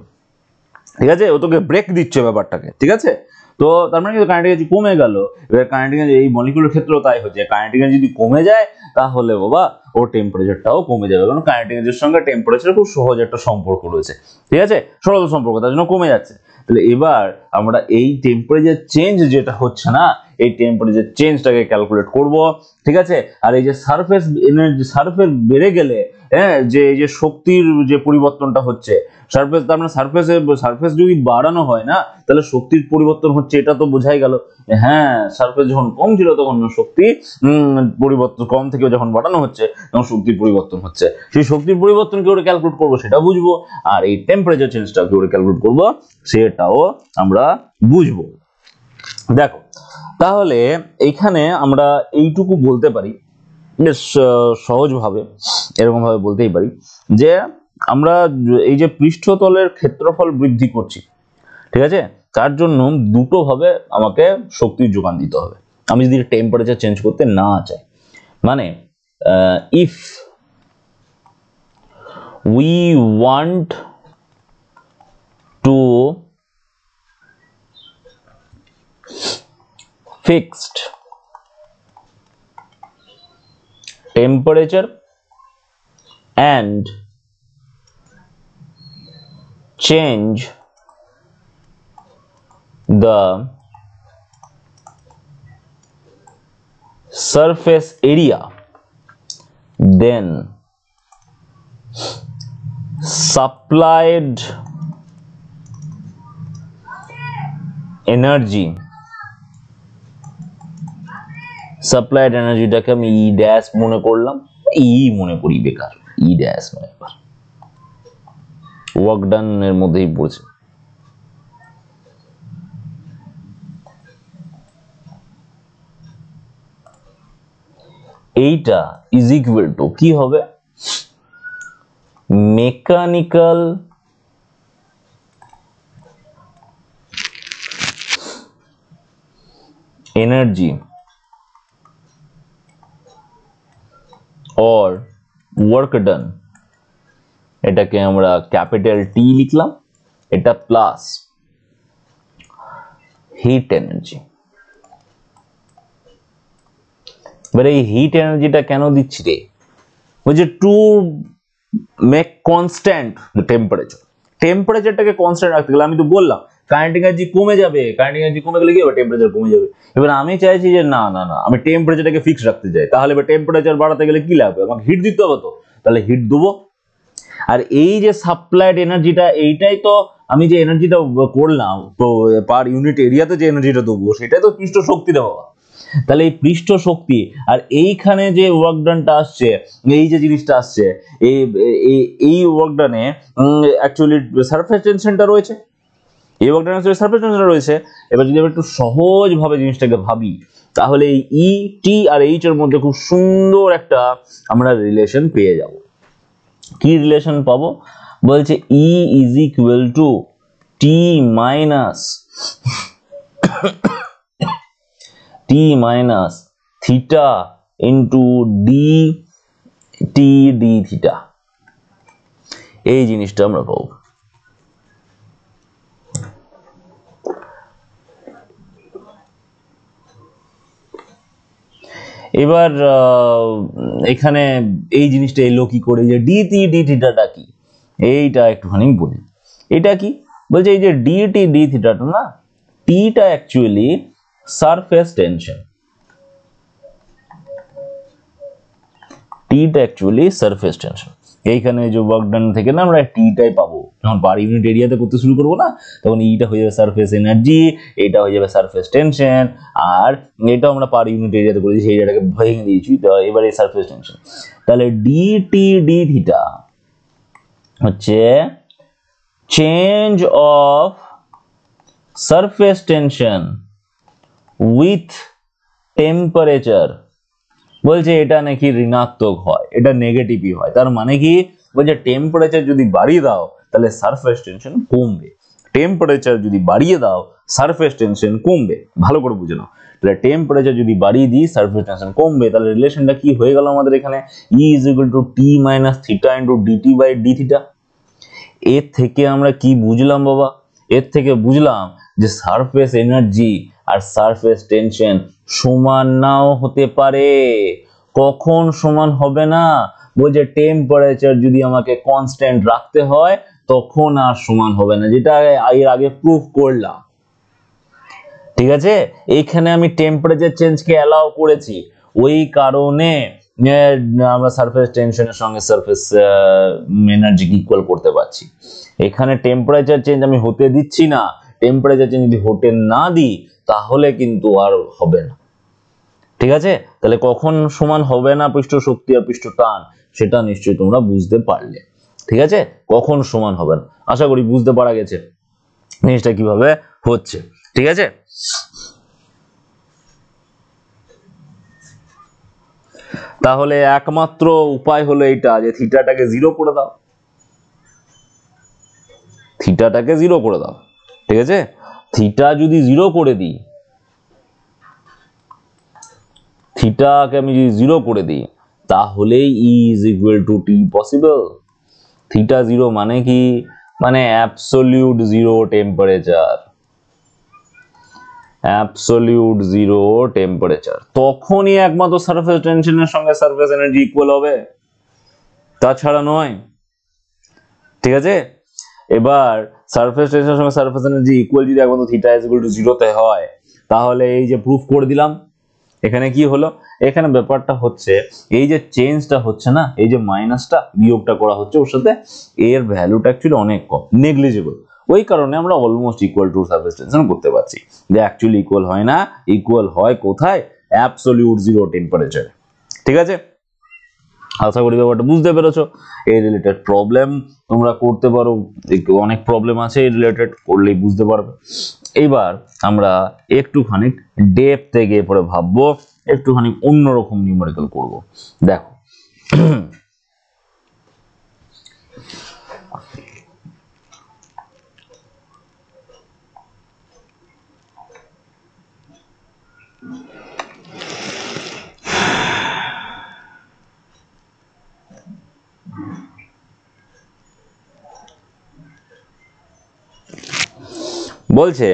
A: ঠিক আছে, ও তোকে ব্রেক দিচ্ছে ব্যাপারটাকে, ঠিক আছে। তো তার মানে কিন্তু কাইনেটিক এনার্জি কমে গেল। এবার কাইনেটিক এনার্জি এই মলিকিউলের ক্ষেত্রেও তাই হচ্ছে, কাইনেটিক এনার্জি যদি কমে যায় তাহলে বাবা ওর টেম্পারেচারটাও কমে যাবে, কারণ কাইনেটিক এনার্জির সঙ্গে টেম্পারেচার খুব সহজ একটা সম্পর্ক রয়েছে, ঠিক আছে, সরল সম্পর্ক, তার জন্য কমে যাচ্ছে। তাহলে এবার আমরা এই টেম্পারেচার চেঞ্জ যেটা হচ্ছে না, এই টেম্পারেচার চেঞ্জটাকে ক্যালকুলেট করব, ঠিক আছে। আর এই যে সারফেস বেড়ে গেলে, হ্যাঁ, যে এই যে শক্তির যে পরিবর্তনটা হচ্ছে, সারফেস, তার মানে সারফেস যদি বাড়ানো হয় না, তাহলে শক্তির পরিবর্তন হচ্ছে, এটা তো বোঝাই গেল। হ্যাঁ, সারফেস যখন কম ছিল তখন শক্তি পরিবর্তন, কম থেকে যখন বাড়ানো হচ্ছে তখন শক্তির পরিবর্তন হচ্ছে। সেই শক্তির পরিবর্তন কি করে ক্যালকুলেট করবো সেটা বুঝবো, আর এই টেম্পারেচার চেঞ্জটা কি করে ক্যালকুলেট করবো সেটাও আমরা বুঝবো। দেখো, তাহলে এইখানে আমরা এইটুকু বলতে পারি বেশ সহজভাবে, এরকম ভাবে বলতেই পারি যে আমরা এই যে পৃষ্ঠতলের ক্ষেত্রফল বৃদ্ধি করছি, ঠিক আছে, তার জন্য দুটো ভাবে আমাকে শক্তির যোগান দিতে হবে। আমি যদি টেম্পারেচার চেঞ্জ করতে না চাই, মানে if we want to fixed temperature and change the surface area, then supplied energy supplied এনার্জিটাকে আমি ই ড্যাশ মনে করলাম, ই মনে করি, বেকার, ই ড্যাশ নয়, এবার ওয়ার্ক ডান এর মধ্যেই পড়ছে। এইটা ইজ ইকুয়াল টু কি হবে, mechanical energy or work done, এটাকে আমরা ক্যাপিটাল টি লিখলাম, এটা প্লাস হিট এনার্জি। এবার এই হিট এনার্জিটা কেন দিচ্ছি রে, ওই যে টু মেক কনস্ট্যান্ট টেম্পারেচার, টেম্পারেচারটাকে কনস্ট্যান্ট রাখতে গেলে আমি তো বললাম কাইনেটিক এনার্জি কমে যাবে, কাইনেটিক এনার্জি কমে গেলে কি হবে, টেম্পারেচার কমে যাবে। এবার আমি চাইছি যে না না না, আমি টেম্পারেচারটাকে ফিক্স রাখতে চাই, তাহলে এবার টেম্পারেচার বাড়াতে গেলে কি লাগবে, আমাকে হিট দিতে হবে, তো তাহলে হিট দেবো। আর এই যে সাপ্লাইড এনার্জিটা, এইটাই তো আমি যে এনার্জিটা করলাম পার ইউনিট এরিয়াতে যে এনার্জিটা দেবো সেটাই তো পৃষ্ঠ শক্তি দেওয়া। তাহলে এই পৃষ্ঠ শক্তি আর এইখানে যে ওয়ার্ক ডানটা আসছে, এই যে জিনিসটা আসছে, এই ওয়ার্ক ডানে অ্যাকচুয়ালি সারফেস টেনশনটা রয়েছে, এই ওয়ার্ক ডানে সারফেস টেনশনটা রয়েছে। এবার যদি আমরা একটু সহজভাবে জিনিসটাকে ভাবি, তাহলে এই ই টি আর এইচ এর মধ্যে খুব সুন্দর একটা আমরা রিলেশন পেয়ে যাব। কি রিলেশন পাবো, বলছে E is equal to T minus theta into D T D theta, এই জিনিসটা আমরা পাবো। এবার এখানে এই জিনিসটা এলো কি করে, যে ডি টি ডি থিটাটা কি, এইটা একটুখানি বলি। এটা কি বলছে, এই যে ডি টি ডি থিটাটা না, টিটা অ্যাকচুয়ালি সারফেস টেনশন, টিটা অ্যাকচুয়ালি সারফেস টেনশন। এইখানে যে ওয়ার্ক ডান থেকে না আমরা টিটাই পাবো, যখন পার ইউনিট এরিয়াতে করতে শুরু করবো না, তখন ইটা হয়ে যাবে সারফেস এনার্জি, এটা হয়ে যাবে সারফেস টেনশন, আর এটাও আমরা পার ইউনিট এরিয়াতে করেছি, সেই জায়গাটাকে ভেঙে দিয়েছি, তো এবার এই সারফেস টেনশন। তাহলে ডি টি ডি থিটা হচ্ছে change of surface tension with temperature. বলছে এটা নাকি ঋণাত্মক হয়, এটা নেগেটিভই হয়। তার মানে কি বলছে, টেম্পারেচার যদি বাড়িয়ে দাও তাহলে সারফেস টেনশন কমবে, টেম্পারেচার যদি বাড়িয়ে দাও সারফেস টেনশন কমবে। ভালো করে বুঝে নাও, তাহলে টেম্পারেচার যদি বাড়িয়ে দিই সারফেস টেনশন কমবে। তাহলে রিলেশনটা কি হয়ে গেল আমাদের এখানে, E is equal to T minus theta into dT by d theta. এর থেকে আমরা কি বুঝলাম বাবা, এর থেকে বুঝলাম যে সারফেস এনার্জি আর সারফেস টেনশন সমান নাও হতে পারে। কখন সমান হবে না, বলছে টেম্পারেচার যদি আমাকে কনস্ট্যান্ট রাখতে হয় তখন আর সমান হবে না, যেটা এর আগে প্রুফ করলাম। ঠিক আছে, এইখানে আমি টেম্পারেচার চেঞ্জকে অ্যালাউ করেছি, ওই কারণে আমরা সারফেস টেনশনের সঙ্গে সারফেস এনার্জিকে ইকুয়াল করতে পারছি। এখানে টেম্পারেচার চেঞ্জ আমি হতে দিচ্ছি না, টেম্পারেচার চেঞ্জ যদি হতে না দিই তাহলে কিন্তু আর হবে না। ঠিক আছে, তাহলে কখন সমান হবে না পৃষ্ঠ শক্তি আর পৃষ্ঠ টান, সেটা নিশ্চয়ই তোমরা বুঝতে পারলে। ঠিক আছে, কখন সমান হবে না, আশা করি বুঝতে পারা গেছে জিনিসটা কিভাবে হচ্ছে। ঠিক আছে, তাহলে একমাত্র উপায় হলো এইটা, যে থিটাটাকে জিরো করে দাও, থিটাটাকে জিরো করে দাও। ঠিক আছে, থিটা যদি জিরো করে দিই, থিটাকে আমি যদি জিরো করে দিই তাহলেই E is equal to T possible. Theta zero মানে কি, মানে absolute zero temperature, absolute zero temperature, তখনই একমাত্র সারফেস টেনশনের সঙ্গে সারফেস এনার্জি ইকুয়াল হবে, তাছাড়া নয়। ঠিক আছে, এবার সারফেস টেনশনের সঙ্গে সারফেস এনার্জি ইকুয়াল যদি একমাত্র থিটা ইজ ইকুয়াল টু জিরোতে হয়, তাহলে এই যে প্রুফ করে দিলাম। এখানে কি হলো, এখানে ব্যাপারটা হচ্ছে এই যে চেঞ্জটা হচ্ছে না, এই যে মাইনাসটা বিয়োগটা করা হচ্ছে ওর সাথে, এর ভ্যালুটা অ্যাকচুয়ালি অনেক কম, নেগলিজিবল। ওই কারণে আমরা almost equal to surface tension করতে পারছি, যে অ্যাকচুয়ালি ইকুয়াল হয় না, ইকুয়াল হয় কোথায়, অ্যাবসলিউট জিরো টেম্পারেচার। ঠিক আছে, আশা করি ব্যাপারটা বুঝতে পেরেছো। এই রিলেটেড প্রবলেম তোমরা করতে পারো, অনেক প্রবলেম আছে এই রিলেটেড, করলেই বুঝতে পারবে। এইবার আমরা একটুখানি ডেপথে গিয়ে পরে ভাববো, একটুখানি অন্যরকম নিউমেরিক্যাল করব। দেখো বলছে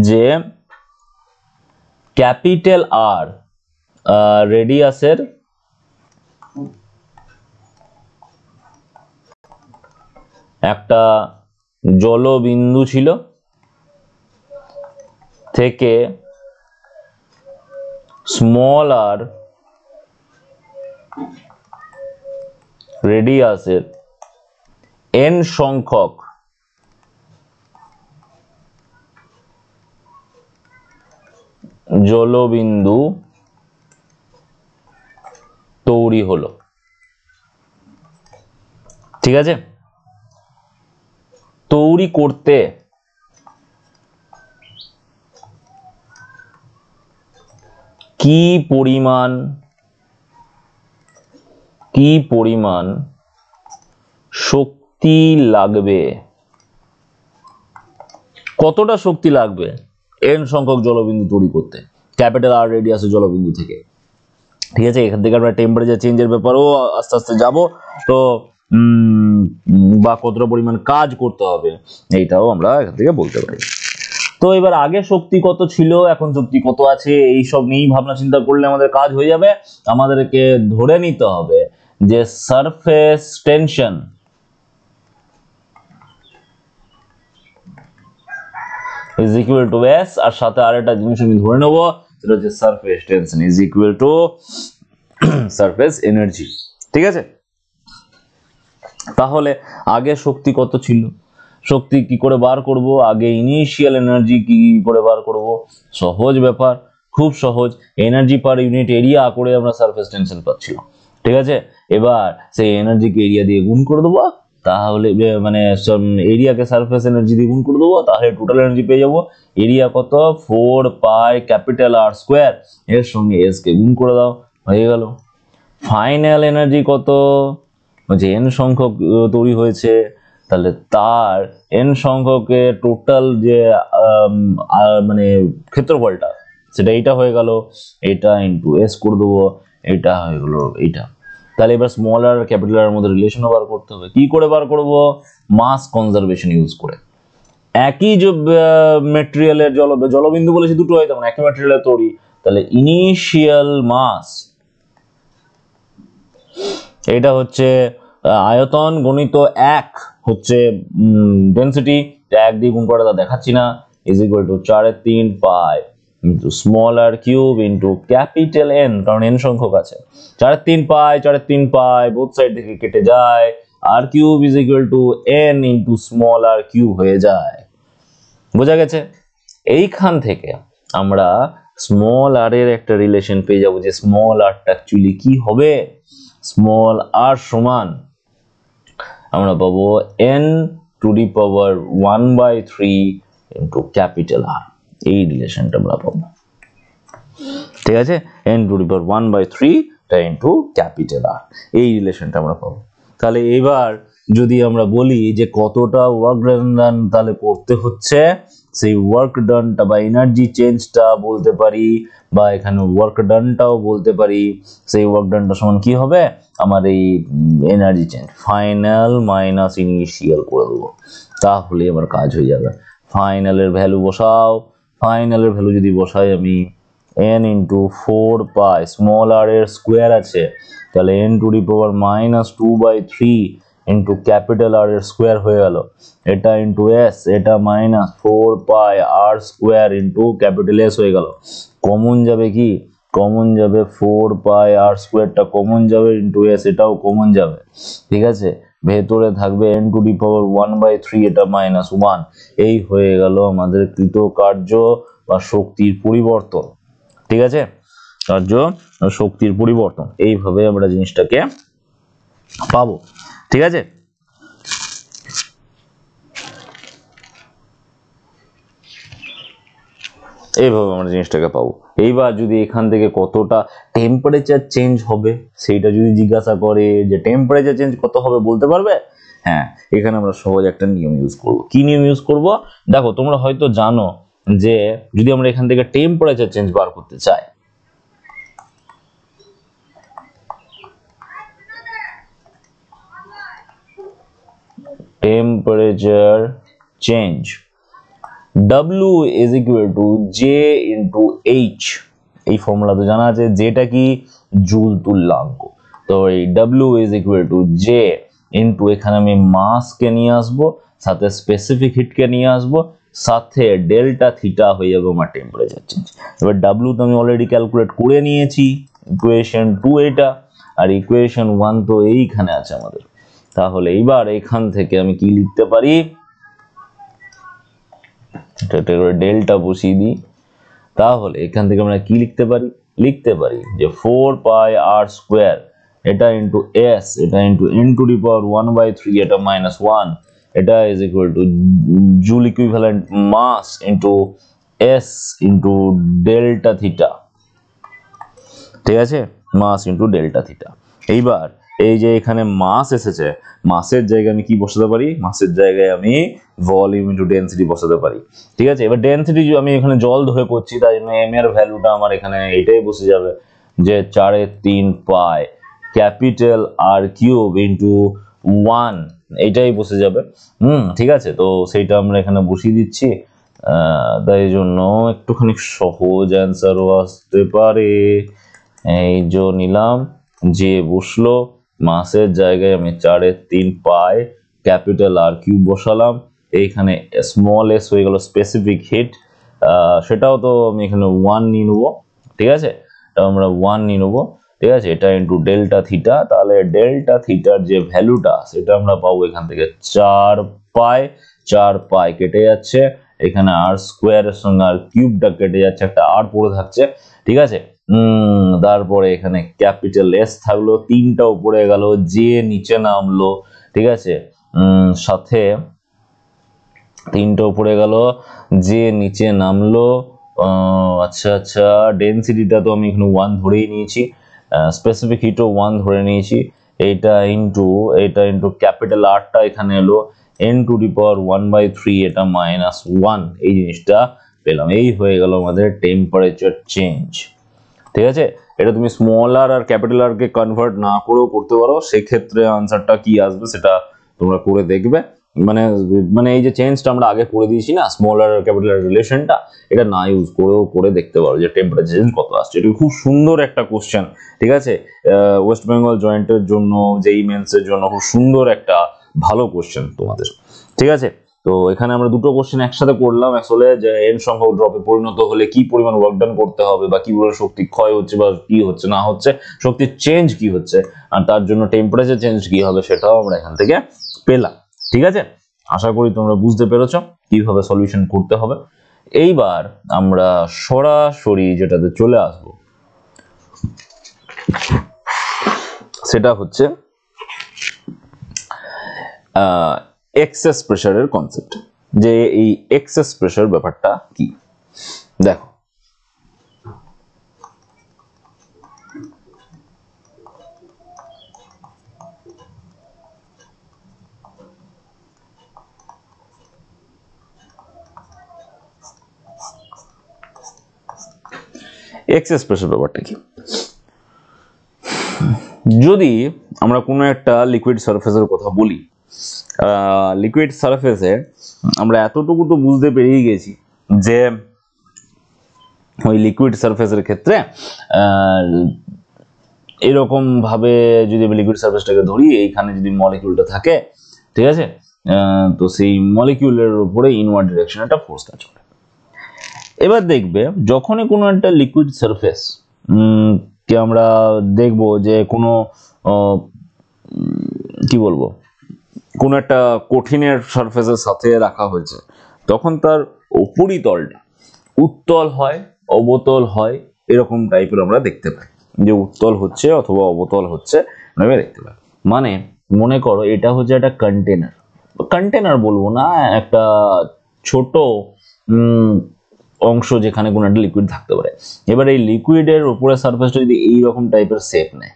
A: যে ক্যাপিটাল আর রেডিয়াসের একটা জলবিন্দু ছিল থেকে স্মল আর রেডিয়াসের n সংখ্যক জলবিন্দু তৈরি হলো। ঠিক আছে, তৈরি করতে কি পরিমাণ শক্তি লাগবে, কতটা শক্তি লাগবে n সংখ্যক জলবিন্দু তৈরি করতে ক্যাপিটাল আর রেডিয়াসের জলবিন্দু থেকে। ঠিক আছে, এখান থেকে আমরা টেম্পারেচার চেঞ্জের ব্যাপারেও আস্তে আস্তে যাব, তো বা কতটা পরিমাণ কাজ করতে হবে এইটাও আমরা এখান থেকে বলতে পারি। তো এবার আগে শক্তি কত ছিল, এখন শক্তি কত আছে, এই সব নিয়েই ভাবনা চিন্তা করলে আমাদের কাজ হয়ে যাবে। আমাদেরকে ধরে নিতে হবে যে surface tension is equal to s, আর সাথে আরেকটা জিনিস আমি ধরে নেব, সেটা হচ্ছে surface tension is equal to surface energy. ঠিক আছে, তাহলে আগে শক্তি কত ছিল, শক্তি কি করে বার করব, আগে ইনিশিয়াল এনার্জি কি করে বার করব, সহজ ব্যাপার, খুব সহজ, এনার্জি পার ইউনিট এরিয়া করে আমরা সারফেস টেনশন পাচ্ছিলাম। ঠিক আছে, এবার সেই এনার্জিকে এরিয়া দিয়ে গুণ করে দেবো, তাহলে মানে এরিয়াকে সারফেস এনার্জি দিয়ে গুণ করে দেবো, তাহলে টোটাল এনার্জি পেয়ে যাবো। এরিয়া কত, 4 পাই ক্যাপিটাল আর স্কোয়ার, এর সঙ্গে এস কে গুণ করে দাও, হয়ে গেল। ফাইনাল এনার্জি কত, যে n সংখ্যক তৈরি হয়েছে, তাহলে তার n সংখ্যকের টোটাল যে মানে ক্ষেত্রফলটা, সেটা এইটা হয়ে গেল, এটা ইন্টু এস করে দেবো, এটা হয়ে গেল এইটা। তাহলে এবার স্মল আর ক্যাপিটাল আর মধ্যে রিলেশন বার করতে হবে। কি করে বার করব, মাস কনজারভেশন ইউজ করে। একই যে ম্যাটেরিয়ালের জলবিন্দু বলেছি দুটো হয়, তখন একই ম্যাটেরিয়ালের তৈরি, তাহলে ইনিশিয়াল মাস, এটা হচ্ছে আয়তন গণিত 1 হচ্ছে ডেনসিটি, 1 দিয়ে গুণ করে তা দেখাচ্ছি না, is equal to 4/3 pi into small R cube into capital N, কারণ এন সংখ্যক আছে, 4/3 পাই 4/3 পাই বোথ সাইড থেকে কেটে যায়, R cube is equal to n into small R cube হয়ে যায়। বোঝা গেছে? এইখান থেকে আমরা স্মল আর এর একটা রিলেশন পেয়ে যাবো, যে স্মল আরটা অ্যাকচুয়ালি কি হবে, স্মল আর সমান আমরা পাবো n to the power 1/3 into capital R, এই রিলেশনটা আমরা পাবো। ঠিক আছে, n টু দি পাওয়ার 1/3 টা ইন্টু ক্যাপিটাল আর, এই রিলেশনটা আমরা পাবো। তাহলে এবার যদি আমরা বলি যে কতটা ওয়ার্ক ডান তাহলে করতে হচ্ছে, সেই ওয়ার্ক ডানটা বা এনার্জি চেঞ্জটা বলতে পারি, বা এখানে ওয়ার্ক ডানটাও বলতে পারি। সেই ওয়ার্ক ডানটা সমান কি হবে, আমার এই energy change, final minus initial করে দেবো, তাহলে আমার কাজ হয়ে যাবে। ফাইনালের ভ্যালু বসাও, ফাইনালের ভ্যালু যদি বসাই আমি n into 4 pi, small R এর স্কোয়ার আছে, তাহলে n to the power -2/3 into capital R এর স্কোয়ার হয়ে গেল, এটা ইন্টু এস, এটা -4 পাই আর স্কোয়ার ইন্টু ক্যাপিটাল এস হয়ে গেল। কমন যাবে কি, কমন যাবে 4 পাই আর স্কোয়ারটা কমন যাবে ইন্টু এস, এটাও কমন যাবে। ঠিক আছে, ভেতরে থাকবে n টু দি পাওয়ার 1/3, এটা -1, এই হয়ে গেল আমাদের কৃতকার্য বা শক্তির পরিবর্তন, ঠিক আছে, কার্য শক্তির পরিবর্তন, এইভাবে আমরা জিনিসটাকে পাবো, ঠিক আছে। এইভাবে আমরা জিনিসটাকে পাবো। এইবার যদি এখান থেকে কতটা টেম্পারেচার চেঞ্জ হবে সেইটা যদি জিজ্ঞাসা করে যে টেম্পারেচার চেঞ্জ কত হবে বলতে পারবে, হ্যাঁ, এখানে আমরা সহজ একটা নিয়ম ইউজ করব। কি নিয়ম ইউজ করব? দেখো, তোমরা হয়তো জানো যে যদি আমরা এখান থেকে টেম্পারেচার চেঞ্জ বার করতে চাই, temperature change W is equal to J into H, এই ফর্মুলা তো জানা আছে, যেটা কি জুল তুল্যাঙ্ক। তো এই W is equal to J into, এখানে আমি মাসকে নিয়ে আসবো, সাথে স্পেসিফিক হিটকে নিয়ে আসবো, সাথে ডেল্টা থিটা হয়ে যাবে আমার টেম্পারেচার চেঞ্জ। এবার W তো আমি অলরেডি ক্যালকুলেট করে নিয়েছি, ইকুয়েশন 2 এটা, আর ইকুয়েশন 1 তো এইখানে আছে আমাদের। তাহলে এইবার এখান থেকে আমি কি লিখতে পারি, ডেল্টা বসিয়ে দিই। তাহলে এখান থেকে আমরা কি লিখতে পারি যে 4 পাই আর স্কোয়ার, এটা ইন্টু এস, এটা into n to the power 1/3, এটা -1, এটা is equal to joule equivalent mass into S into delta theta, ঠিক আছে, মাস ইন্টু ডেল্টা থিটা। এইবার এই যে এখানে মাস এসেছে, মাসের জায়গায় আমি কি বসাতে পারি, মাসের জায়গায় আমি ভলিউম ইন্টু ডেনসিটি বসাতে পারি, ঠিক আছে। এবার ডেনসিটি আমি এখানে জল ধরে করছি, তাই জন্য এম এর ভ্যালুটা আমার এখানে এটাই বসে যাবে যে 4/3 pi capital R cube into 1, এইটাই বসে যাবে। ঠিক আছে, তো সেইটা আমরা এখানে বসিয়ে দিচ্ছি, তাই জন্য একটুখানি সহজ অ্যান্সারও আসতে পারে। এই যে নিলাম, যে বসলো, মাসের জায়গায় আমি 4/3 পাই ক্যাপিটাল আর কিউব বসালাম, এইখানে স্মল এস হয়ে গেল স্পেসিফিক হিট, সেটাও তো আমি এখানে 1 নিয়ে নেবো, ঠিক আছে, এটা আমরা 1 নিয়ে নেবো, ঠিক আছে, এটা ইন্টু ডেল্টা থিটা। তাহলে ডেল্টা থিটার যে ভ্যালুটা সেটা আমরা পাবো এখান থেকে 4 পাই কেটে যাচ্ছে, এখানে আর স্কোয়ারের সঙ্গে আর কিউবটা কেটে যাচ্ছে, একটা আর পড়ে থাকছে, ঠিক আছে। তারপরে এখানে ক্যাপিটাল এস থাকলো, 3টা উপরে গেল, যে নিচে নামলো, ঠিক আছে, সাথে 3টা উপরে গেল, যে নিচে নামলো, আচ্ছা, ডেনসিটিটা তো আমি এখানে 1 ধরেই নিয়েছি, স্পেসিফিক হিটও 1 ধরে নিয়েছি, এটা ইন্টু ক্যাপিটাল আরটা এখানে এলো, n টু দি পাওয়ার 1/3, এটা -1, এই জিনিসটা পেলাম। এই হয়ে গেল আমাদের টেম্পারেচার চেঞ্জ, ঠিক আছে। এটা তুমি স্মল আর ক্যাপিটাল আর কে কনভার্ট না করেও করতে পারো, সেক্ষেত্রে আনসারটা কি আসবে সেটা তোমরা করে দেখবে। মানে এই যে চেঞ্জটা আমরা আগে করে দিয়েছি না, স্মল আর ক্যাপিটাল আর রিলেশনটা, এটা না ইউজ করেও করে দেখতে পারো যে টেম্পারেচার চেঞ্জ কত আসছে। এটা খুব সুন্দর একটা কোশ্চেন, ঠিক আছে, ওয়েস্ট বেঙ্গল জয়েন্টের জন্য, যেই মেন্সের জন্য খুব সুন্দর একটা ভালো কোশ্চেন তোমাদের, ঠিক আছে। তো এখানে আমরা দুটো কোশ্চেন একসাথে করলাম, আসলে যে এন সংখ্যক ড্রপে পরিণত হলে কি পরিমাণ ওয়ার্ক ডান করতে হবে, বা কি পরিমাণ শক্তি ক্ষয় হচ্ছে বা কি হচ্ছে না হচ্ছে, শক্তির চেঞ্জ কি হচ্ছে, আর তার জন্য টেম্পারেচার চেঞ্জ কি হবে সেটাও আমরা এখান থেকে পেলাম, ঠিক আছে। আশা করি তোমরা বুঝতে পেরেছো কিভাবে সলিউশন করতে হবে। এইবার আমরা সরাসরি যেটাতে চলে আসবো সেটা হচ্ছে এক্সেস প্রেসারের কনসেপ্ট, যে এই এক্সেস প্রেসার ব্যাপারটা কি। দেখো, এক্সেস প্রেসার ব্যাপারটা কি, যদি আমরা কোনো একটা লিকুইড সারফেসের কথা বলি, লিকুইড সারফেসে আমরা এতটুকু তো বুঝতে পেরিয়ে গেছি যে ওই লিকুইড সারফেসের ক্ষেত্রে এরকম ভাবে যদি আমি লিকুইড সারফেসটাকে ধরি, এইখানে যদি মলিকিউলটা থাকে, ঠিক আছে, তো সেই মলিকিউলের উপরে ইনওয়ার্ড ডিরেকশনে একটা ফোর্স কাজ করে। এবার দেখবে যখনই কোনো একটা লিকুইড সারফেস কে আমরা দেখব যে কোনো কি বলবো, কোনো একটা কঠিনের সারফেসের সাথে রাখা হয়েছে, তখন তার উপরিতলটা উত্তল হয়, অবতল হয়, এরকম টাইপের আমরা দেখতে পাই, যে উত্তল হচ্ছে অথবা অবতল হচ্ছে আমরা দেখতে পাই। মানে মনে করো এটা হচ্ছে একটা কন্টেনার, কন্টেনার বলবো না, একটা ছোট অংশ যেখানে কোনো একটা লিকুইড থাকতে পারে। এবার এই লিকুইডের উপরের সারফেসটা যদি এইরকম টাইপের শেপ নেয়,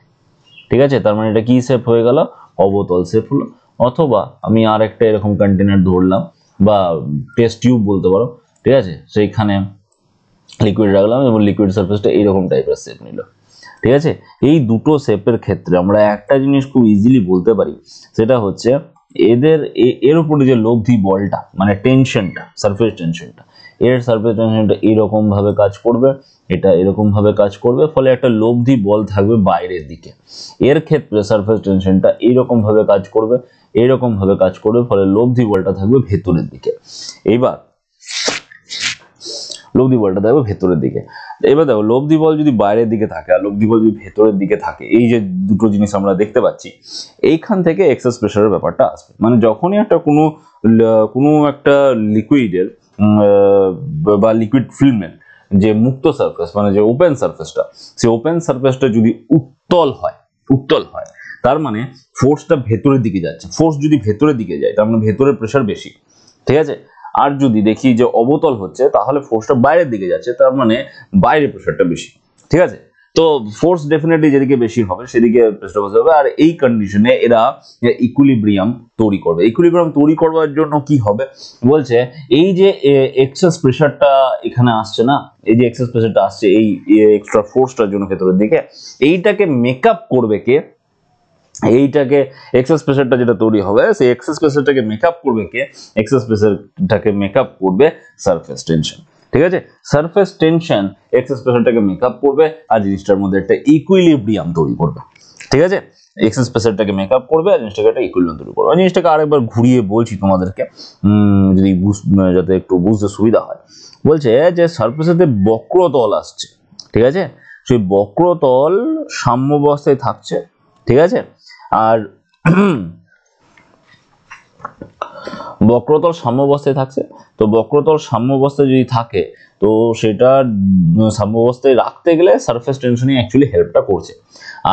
A: ঠিক আছে, তার মানে এটা কি শেপ হয়ে গেল, অবতল শেপ হলো। অথবা আমি আর একটা এরকম কন্টেনার ধরলাম বা টেস্ট টিউব বলতে পারো, ঠিক আছে, সেইখানে লিকুইড রাখলাম এবং লিকুইড সারফেসটা এইরকম টাইপের শেপ নিল, ঠিক আছে। এই দুটো শেপের ক্ষেত্রে আমরা একটা জিনিস খুব ইজিলি বলতে পারি, সেটা হচ্ছে এর উপরে যে লব্ধি বলটা মানে টেনশনটা, সারফেস টেনশনটা, এর সারফেস টেনশনটা এরকম ভাবে কাজ করবে, এটা এরকম ভাবে কাজ করবে, ফলে একটা লব্ধি বল থাকবে বাইরের দিকে। এর ক্ষেত্রে সারফেস টেনশনটা এইরকম ভাবে কাজ করবে, এইরকম ভাবে কাজ করবে, ফলে লব্ধি বলটা থাকবে ভেতরের দিকে। এইবার লব্ধি বলটা দেখো ভেতরের দিকে। এবার দেখো লব্ধি বল যদি বাইরের দিকে থাকে আর লব্ধি বল যদি ভেতরের দিকে থাকে, এই যে দুটো জিনিস আমরা দেখতে পাচ্ছি, এইখান থেকে এক্সেস প্রেসারের ব্যাপারটা আসবে। মানে যখনই একটা কোনো একটা লিকুইডের বা লিকুইড ফিল্মের যে মুক্ত সারফেস মানে যে ওপেন সারফেসটা, সেই ওপেন সারফেসটা যদি উত্তল হয়, তার মানে ফোর্সটা ভেতরের দিকে যাচ্ছে। ফোর্স যদি ভেতরের দিকে যায় তার মানে ভেতরের প্রেসার বেশি, ঠিক আছে। আর যদি দেখি যে অবতল হচ্ছে, তাহলে ফোর্সটা বাইরের দিকে যাচ্ছে, তার মানে বাইরে প্রেসারটা বেশি, ঠিক আছে। তো ফোর্স ডেফিনেটলি যেদিকে বেশি হবে সেদিকে প্রেসারটা বেশি হবে। আর এই কন্ডিশনে এরা ইকুইলিব্রিয়াম তৈরি করবে। ইকুইলিব্রিয়াম তৈরি করবার জন্য কি হবে বলছে, এই যে এক্সেস প্রেসারটা এখানে আসছে না, এই যে এক্সেস প্রেসারটা আসছে এই এক্সট্রা ফোর্সটার জন্য ভেতরের দিকে, এইটাকে মেকআপ করবে কে, এইটাকে এক্সেস প্রেসারটা যেটা তৈরি হবে সেই এক্সেস প্রেসারটাকে মেকআপ করবে কে, এক্সেস প্রেসারটাকে মেকআপ করবে সারফেস টেনশন, ঠিক আছে। সারফেস টেনশন এক্সেস প্রেসারটাকে মেকআপ করবে আর জিনিসটার মধ্যে একটা ইকুইলিব্রিয়াম তৈরি করবে, ঠিক আছে। এক্সেস প্রেসারটাকে মেকআপ করবে আর জিনিসটাকে একটা ইকুইলিব্রিয়াম তৈরি করবে। জিনিসটাকে আরেকবার ঘুরিয়ে বলছি তোমাদেরকে, যদি যাতে একটু বুঝতে সুবিধা হয়। বলছে যে সারফেসেতে বক্রতল আসছে, ঠিক আছে, সেই বক্রতল সাম্যাবস্থায় থাকছে, ঠিক আছে। আর বক্রতল সাম্যাবস্থায় থাকছে, তো বক্রতল সাম্যাবস্থায় যদি থাকে তো সেটা সাম্যাবস্থায় রাখতে গেলে সারফেস টেনশনই অ্যাকচুয়ালি হেল্পটা করছে।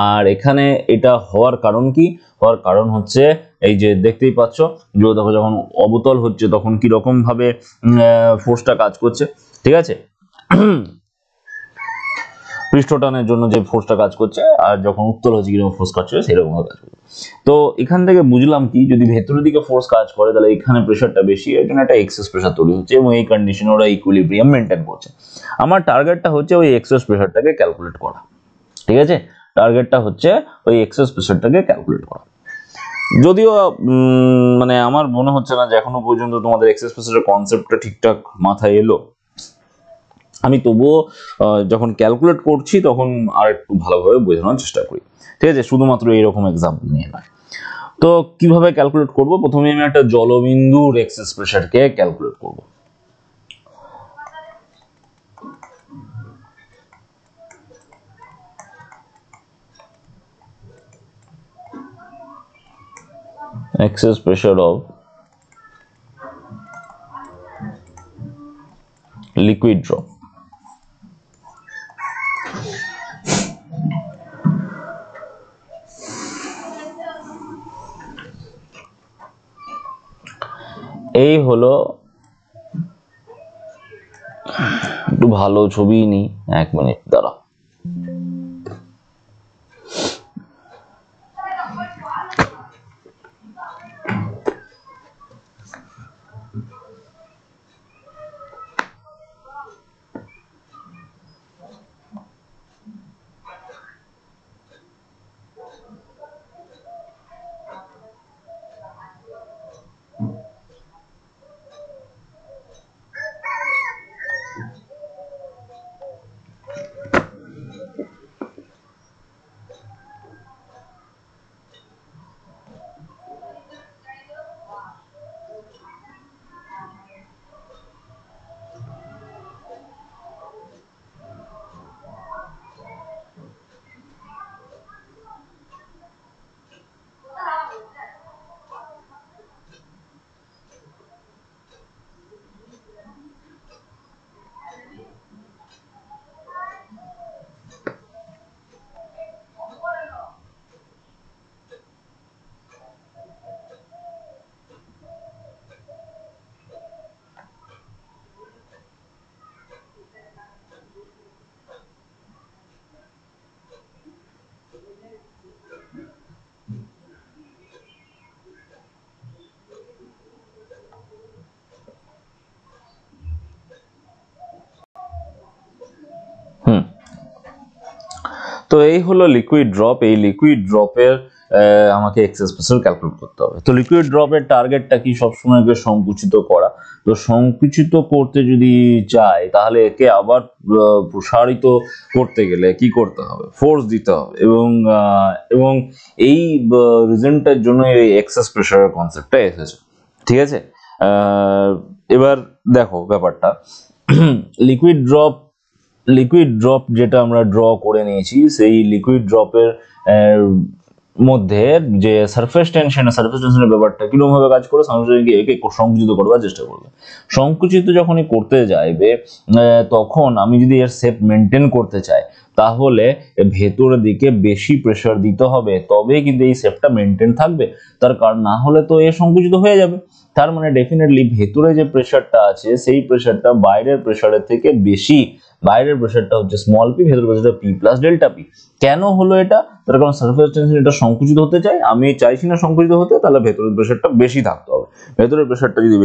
A: আর এখানে এটা হওয়ার কারণ কি, হওয়ার কারণ হচ্ছে এই যে দেখতেই পাচ্ছ, যে দেখো যখন অবতল হচ্ছে তখন কি রকম ভাবে ফোর্সটা কাজ করছে, ঠিক আছে, পৃষ্ঠটানের জন্য যে ফোর্সটা কাজ করছে, আর যখন উত্তল হচ্ছে কিরকম ফোর্স কাজ করছে সেরকম ভাবে কাজ করছে। তো এখান থেকে বুঝলাম কি, যদি ভেতরের দিকে ফোর্স কাজ করে তাহলে এখানে প্রেসারটা বেশি, এর জন্য একটা এক্সেস প্রেসার তৈরি হচ্ছে এবং এই কন্ডিশনে ওরা ইকুইলিব্রিয়াম মেনটেন করছে। আমার টার্গেটটা হচ্ছে ওই এক্সেস প্রেসারটাকে ক্যালকুলেট করা, ঠিক আছে, টার্গেটটা হচ্ছে ওই এক্সেস প্রেসারটাকে ক্যালকুলেট করা। যদিও মানে আমার মনে হচ্ছে না যে এখনো পর্যন্ত তোমাদের এক্সেস প্রেসারের কনসেপ্টটা ঠিকঠাক মাথায় এলো। আমি তবুও যখন ক্যালকুলেট করছি তখন আর একটু ভালোভাবে বোঝানোর চেষ্টা করি, ঠিক আছে, শুধুমাত্র এইরকম এক্সাম্পল নিয়ে নয়। তো কিভাবে ক্যালকুলেট করব, প্রথমে আমি একটা জলবিন্দুর এক্সেস প্রেসারকে ক্যালকুলেট করব। Excess pressure of liquid drop. এই হলো, একটু ভালো ছবি নি, 1 মিনিট দাঁড়া। তো এই হলো লিকুইড ড্রপ। এই লিকুইড ড্রপের আমাকে এক্সেস প্রেসার ক্যালকুলেট করতে হবে। তো লিকুইড ড্রপের টার্গেটটা কি সবসময় একে সংকুচিত করা। তো সংকুচিত করতে যদি চাই তাহলে একে আবার প্রসারিত করতে গেলে কি করতে হবে, ফোর্স দিতে হবে, এবং এই রিজনটার জন্য এই এক্সেস প্রেসারের কনসেপ্টটা এসেছে। ঠিক আছে, এবার দেখো ব্যাপারটা, লিকুইড ড্রপ যেটা আমরা ড্র করে নিয়েছি, সেই লিকুইড ড্রপের মধ্যে যে সারফেস টেনশনের ব্যাপারটা কিরকম ভাবে কাজ করে, একে সংকুচিত করবার চেষ্টা করবে। সংকুচিত যখনই করতে যাইবে তখন আমি যদি এর শেপ মেনটেন করতে চাই তাহলে ভেতরের দিকে বেশি প্রেসার দিতে হবে, তবে কিন্তু এই শেপটা মেনটেন থাকবে। তার কারণ না হলে তো এ সংকুচিত হয়ে যাবে। তার মানে ডেফিনেটলি ভেতরে যে প্রেসারটা আছে সেই প্রেসারটা বাইরের প্রেসারের থেকে বেশি। বাইরের প্রেসারটা হচ্ছে স্মল পি, ভেতরের প্রেসারটা পি প্লাস ডেল্টা পি। কেন হলো এটা? তার কারণ সারফেস টেনশন এটা সংকুচিত হতে চাই, আমি চাইছি না সংকুচিত হতে, তাহলে ভেতরের প্রেসারটা বেশি থাকতে হবে। ভেতরের প্রেসারটা যদি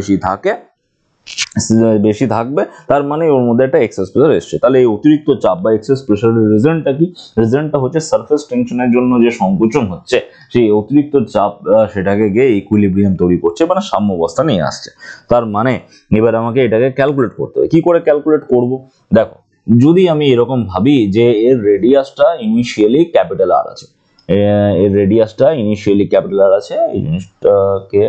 A: বেশি থাকবে তার মানে ওর মধ্যে একটা এক্সেস প্রেসার এসছে। তাহলে এই অতিরিক্ত চাপ বা এক্সেস প্রেসারের রিজনটা কি? রিজনটা হচ্ছে সারফেস টেনশনের জন্য যে সংকোচন হচ্ছে, সেই অতিরিক্ত চাপ সেটাকে গিয়ে ইকুইলিব্রিয়াম তৈরি করছে, মানে সাম্যাবস্থা নিয়ে আসছে। তার মানে এবার আমাকে এটাকে ক্যালকুলেট করতে হবে। কি করে ক্যালকুলেট করব? দেখো, যদি আমি এরকম ভাবি যে এর রেডিয়াসটা ইনিশিয়ালি ক্যাপিটাল আর আছে, এই জিনিসটাকে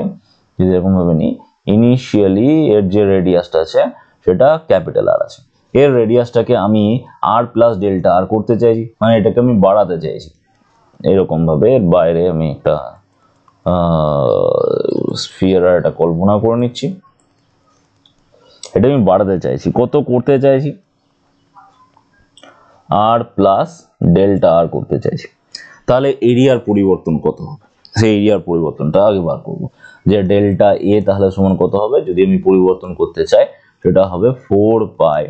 A: যদি এরকম ভাবে নিই, ইনিশিয়ালি এর যে রেডিয়াসটা আছে সেটা ক্যাপিটাল আর আছে, এর রেডিয়াসটাকে আমি আর প্লাস ডেল্টা আর করতে চাইছি, মানে এটাকে আমি বাড়াতে চাইছি। এরকম ভাবে এর বাইরে আমি একটা স্ফিয়ার আর একটা কল্পনা করে নিচ্ছি, এটা আমি বাড়াতে চাইছি। কত করতে চাইছি? আর প্লাস ডেল্টা আর করতে চাইছি। তাহলে এরিয়ার পরিবর্তন কত হবে? সেই এরিয়ার পরিবর্তনটা আগে বার করবো, যে ডেল্টা এ তাহলে সমান কত হবে যদি আমি পরিবর্তন করতে চাই, সেটা হবে 4 পাই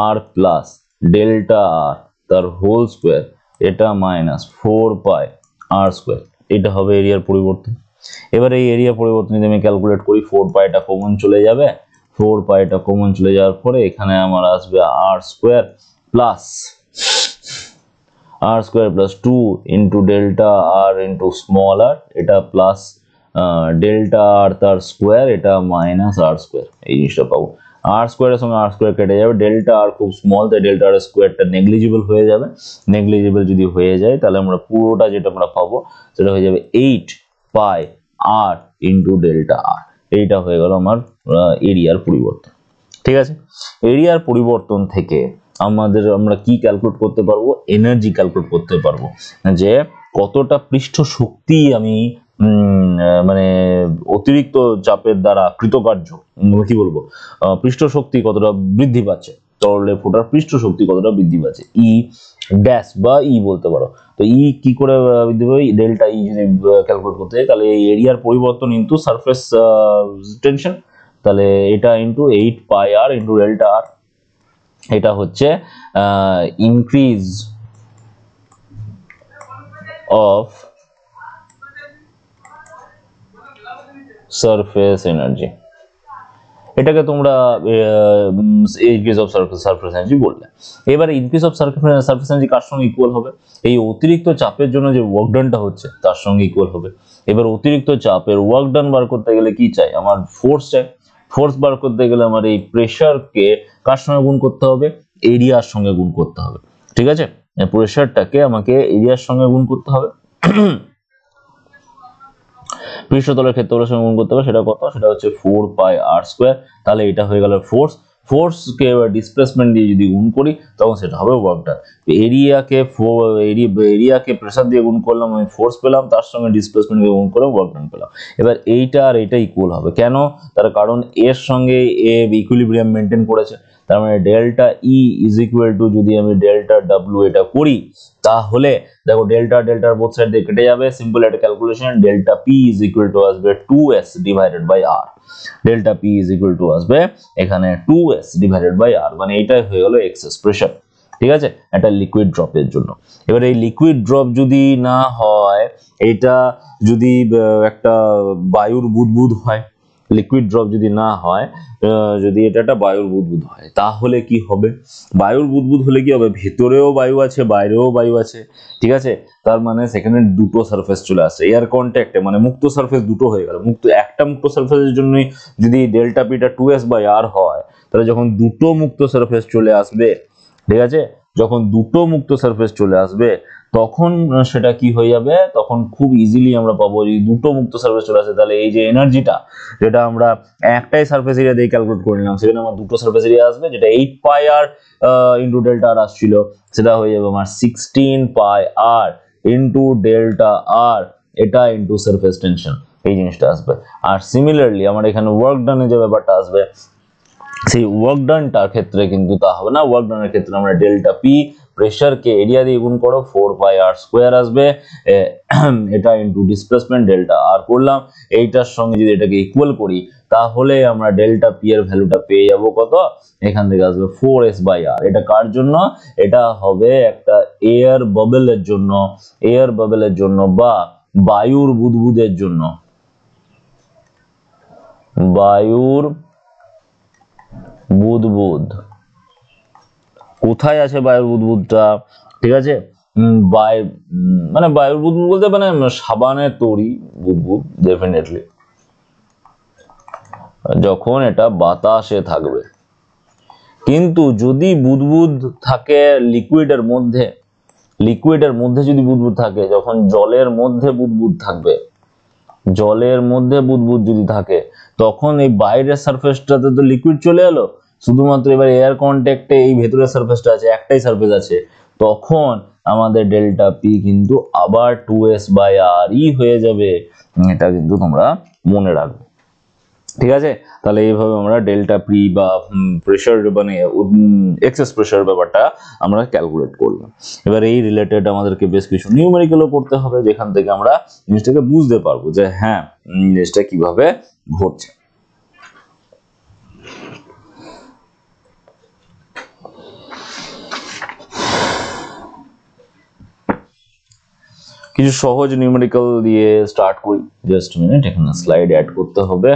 A: আর প্লাস ডেল্টা আর তার হোল স্কোয়ার, এটা মাইনাস 4 পাই আর স্কোয়ার, এটা হবে এরিয়ার পরিবর্তন। এবার এই এরিয়া পরিবর্তন যদি আমি ক্যালকুলেট করি, 4 পাইটা কমন চলে যাবে, 4 পাইটা কমন চলে যাওয়ার পরে এখানে আমার আসবে r square plus r square plus 2 into delta r into small r, এটা প্লাস ডেল্টা আর তার স্কোয়ার, এটা মাইনাস আর স্কোয়ার, এই জিনিসটা পাবো। আর স্কোয়ারের সঙ্গে আর স্কোয়ার কেটে যাবে, ডেল্টা আর খুব স্মল, তাই ডেল্টা আর স্কোয়ারটা নেগলিজিবল হয়ে যাবে। নেগলিজিবল যদি হয়ে যায় তাহলে আমরা পুরোটা যেটা আমরা পাবো সেটা হয়ে যাবে 8 পাই আর ইন্টু ডেল্টা আর। এইটা হয়ে গেল আমার এরিয়ার পরিবর্তন। ঠিক আছে, এরিয়ার পরিবর্তন থেকে আমরা কি ক্যালকুলেট করতে পারবো? এনার্জি ক্যালকুলেট করতে পারবো, যে কতটা পৃষ্ঠ শক্তি আমি মানে অতিরিক্ত চাপের দ্বারা কৃতকার্য, কি বলবো, পৃষ্ঠ শক্তি কতটা বৃদ্ধি পাচ্ছে, তরলে ফোটার পৃষ্ঠ শক্তি কতটা বৃদ্ধি পাচ্ছে, ই ড্যাশ বা ই বলতে পারো। তো ই কি করে বৃদ্ধি পাবে? ডেল্টা ই যদি ক্যালকুলেট করতে চাই তাহলে এই এরিয়ার পরিবর্তন ইনটু সারফেস টেনশন, তাহলে এটা ইনটু 8 পাই আর ইনটু ডেল্টা আর, এটা হচ্ছে ইনক্রিজ অফ সারফেস এনার্জি, এটাকে তোমরা ইনক্রিজ অফ সারফেস এনার্জি বললে। এবার ইনক্রিজ অফ সারফেস এনার্জি কার সঙ্গে ইকুয়াল হবে? এই অতিরিক্ত চাপের জন্য যে ওয়ার্ক ডানটা হচ্ছে তার সঙ্গে ইকুয়াল হবে। এবার অতিরিক্ত চাপের ওয়ার্ক ডান বার করতে গেলে কি চাই? আমার ফোর্স চাই। ফোর্স বার করতে গেলে আমার এই প্রেসারকে কার সঙ্গে গুণ করতে হবে? এরিয়ার সঙ্গে গুণ করতে হবে। ঠিক আছে, প্রেসারটাকে আমাকে এরিয়ার সঙ্গে গুণ করতে হবে, পৃষ্ঠতলের ক্ষেত্রফলের সঙ্গে গুণ করতে হবে। সেটা কত? সেটা হচ্ছে 4 পাই আর স্কোয়ার। তাহলে এটা হয়ে গেল ফোর্স। ফোর্সকে এবার ডিসপ্লেসমেন্ট দিয়ে যদি গুণ করি তখন সেটা হবে ওয়ার্ক ডান। এরিয়াকে প্রেসার দিয়ে গুণ করলাম, আমি ফোর্স পেলাম, তার সঙ্গে ডিসপ্লেসমেন্টকে গুণ করলাম, ওয়ার্ক ডান পেলাম। এবার এইটা আর এটা ইকুয়াল হবে কেন? তার কারণ এর সঙ্গে এ ইকুইলিব্রিয়াম মেনটেন করেছে। তার মানে delta E is equal two, যদি আমি ডেল্টা ডাব্লিউ এটা করি তাহলে দেখো ডেল্টার বোথ সাইড দিয়ে কেটে যাবে, সিম্পল একটা calculation, delta P is equal to আসবে 2s divided by R. Delta P is equal to আসবে এখানে 2s ডিভাইডেড বাই আর, মানে এটাই হয়ে গেল এক্সেস প্রেসার। ঠিক আছে, একটা লিকুইড ড্রপের জন্য। এবার এই লিকুইড ড্রপ যদি না হয়, এটা যদি একটা বায়ুর বুদবুদ হয়, লিকুইড ড্রপ যদি না হয়, যদি এটা একটা বায়ুর বুদবুদ হয়, তাহলে কি হবে? বায়ুর বুদবুদ হলে কি হবে? ভেতরেও বায়ু আছে, বাইরেও বায়ু আছে, ঠিক আছে? তার মানে সেখানে দুটো সারফেস চলে আসছে এয়ার কন্ট্যাক্টে, মানে মুক্ত সারফেস দুটো হয়ে গেল। একটা মুক্ত সারফেসের জন্য যদি ডেল্টা পিটা 2s/r হয়, তাহলে যখন দুটো মুক্ত সারফেস চলে আসবে, ঠিক আছে, যখন দুটো মুক্ত সারফেস চলে আসবে, তখন সেটা কি হয়ে যাবে? তখন খুব ইজিলি আমরা পাবো, যদি দুটো মুক্ত সারফেস চলে আসে, তাহলে এই যে এনার্জিটা, যেটা আমরা একটাই সারফেস এরিয়া দিয়ে ক্যালকুলেট করে নিলাম, সেখানে আমার দুটো সারফেস এরিয়া আসবে, যেটা 8πr ইন্টু ডেল্টা আর আসছিল, সেটা হয়ে যাবে আমার 16πr ইন্টু ডেল্টা আর, এটা ইন্টু সারফেস টেনশন, এই জিনিসটা আসবে। আর সিমিলারলি আমার এখানে ওয়ার্ক ডানে যে ব্যাপারটা আসবে, সেই ওয়ার্ক ডানটার ক্ষেত্রে কিন্তু তা হবে না। ওয়ার্ক ডানের ক্ষেত্রে আমরা ডেল্টা পি, প্রেসারকে এরিয়া দিয়ে গুণ করো, 4πr² আসবে, এটা ইন্টু ডিসপ্লেসমেন্ট ডেল্টা আর করলাম। এইটার সঙ্গে যদি এটাকে ইকুয়াল করি, তাহলে আমরা ডেল্টা পি এর ভ্যালুটা পেয়ে যাব কত? এখান থেকে আসবে 4s/r। এটা কার জন্য? এটা হবে একটা এয়ার বাবলের জন্য, এয়ার বাবলের জন্য বা বায়ুর বুদবুদের জন্য, বায়ুর বুদবুদ। কোথায় আছে বায়ুর বুদবুদটা? ঠিক আছে, মানে বায়ুর বুদবুদ বলতে মানে সাবানের তৈরি বুদবুদ, ডেফিনেটলি যখন এটা বাতাসে থাকবে। কিন্তু যদি বুদবুদ থাকে লিকুইডের মধ্যে, লিকুইডের মধ্যে যদি বুদবুদ থাকে, যখন জলের মধ্যে বুদবুদ থাকবে, জলের মধ্যে বুদবুদ যদি থাকে, তখন এই বাইরের সারফেসটাতে তো লিকুইড চলে এলো, শুধুমাত্র এবার এয়ার কন্ট্যাক্টে এই ভেতরের সারফেসটা আছে, একটাই সারফেস আছে, তখন আমাদের ডেল্টা পি কিন্তু আবার 2s/r হয়ে যাবে। এটা কিন্তু তোমরা মনে রাখবে, ঠিক আছে? তাহলে এইভাবে আমরা ডেল্টা পি বা প্রেসার, মানে এক্সেস প্রেসার ব্যাপারটা আমরা ক্যালকুলেট করলাম। এবার এই রিলেটেড আমাদেরকে বেশ কিছু নিউমেরিক্যালও করতে হবে, যেখান থেকে আমরা জিনিসটাকে বুঝতে পারবো যে হ্যাঁ, জিনিসটা কিভাবে ঘটছে। কিছু সহজ নিউমেরিক্যাল দিয়ে স্টার্ট করি। জাস্ট মিনিট, এখানে স্লাইড অ্যাড করতে হবে।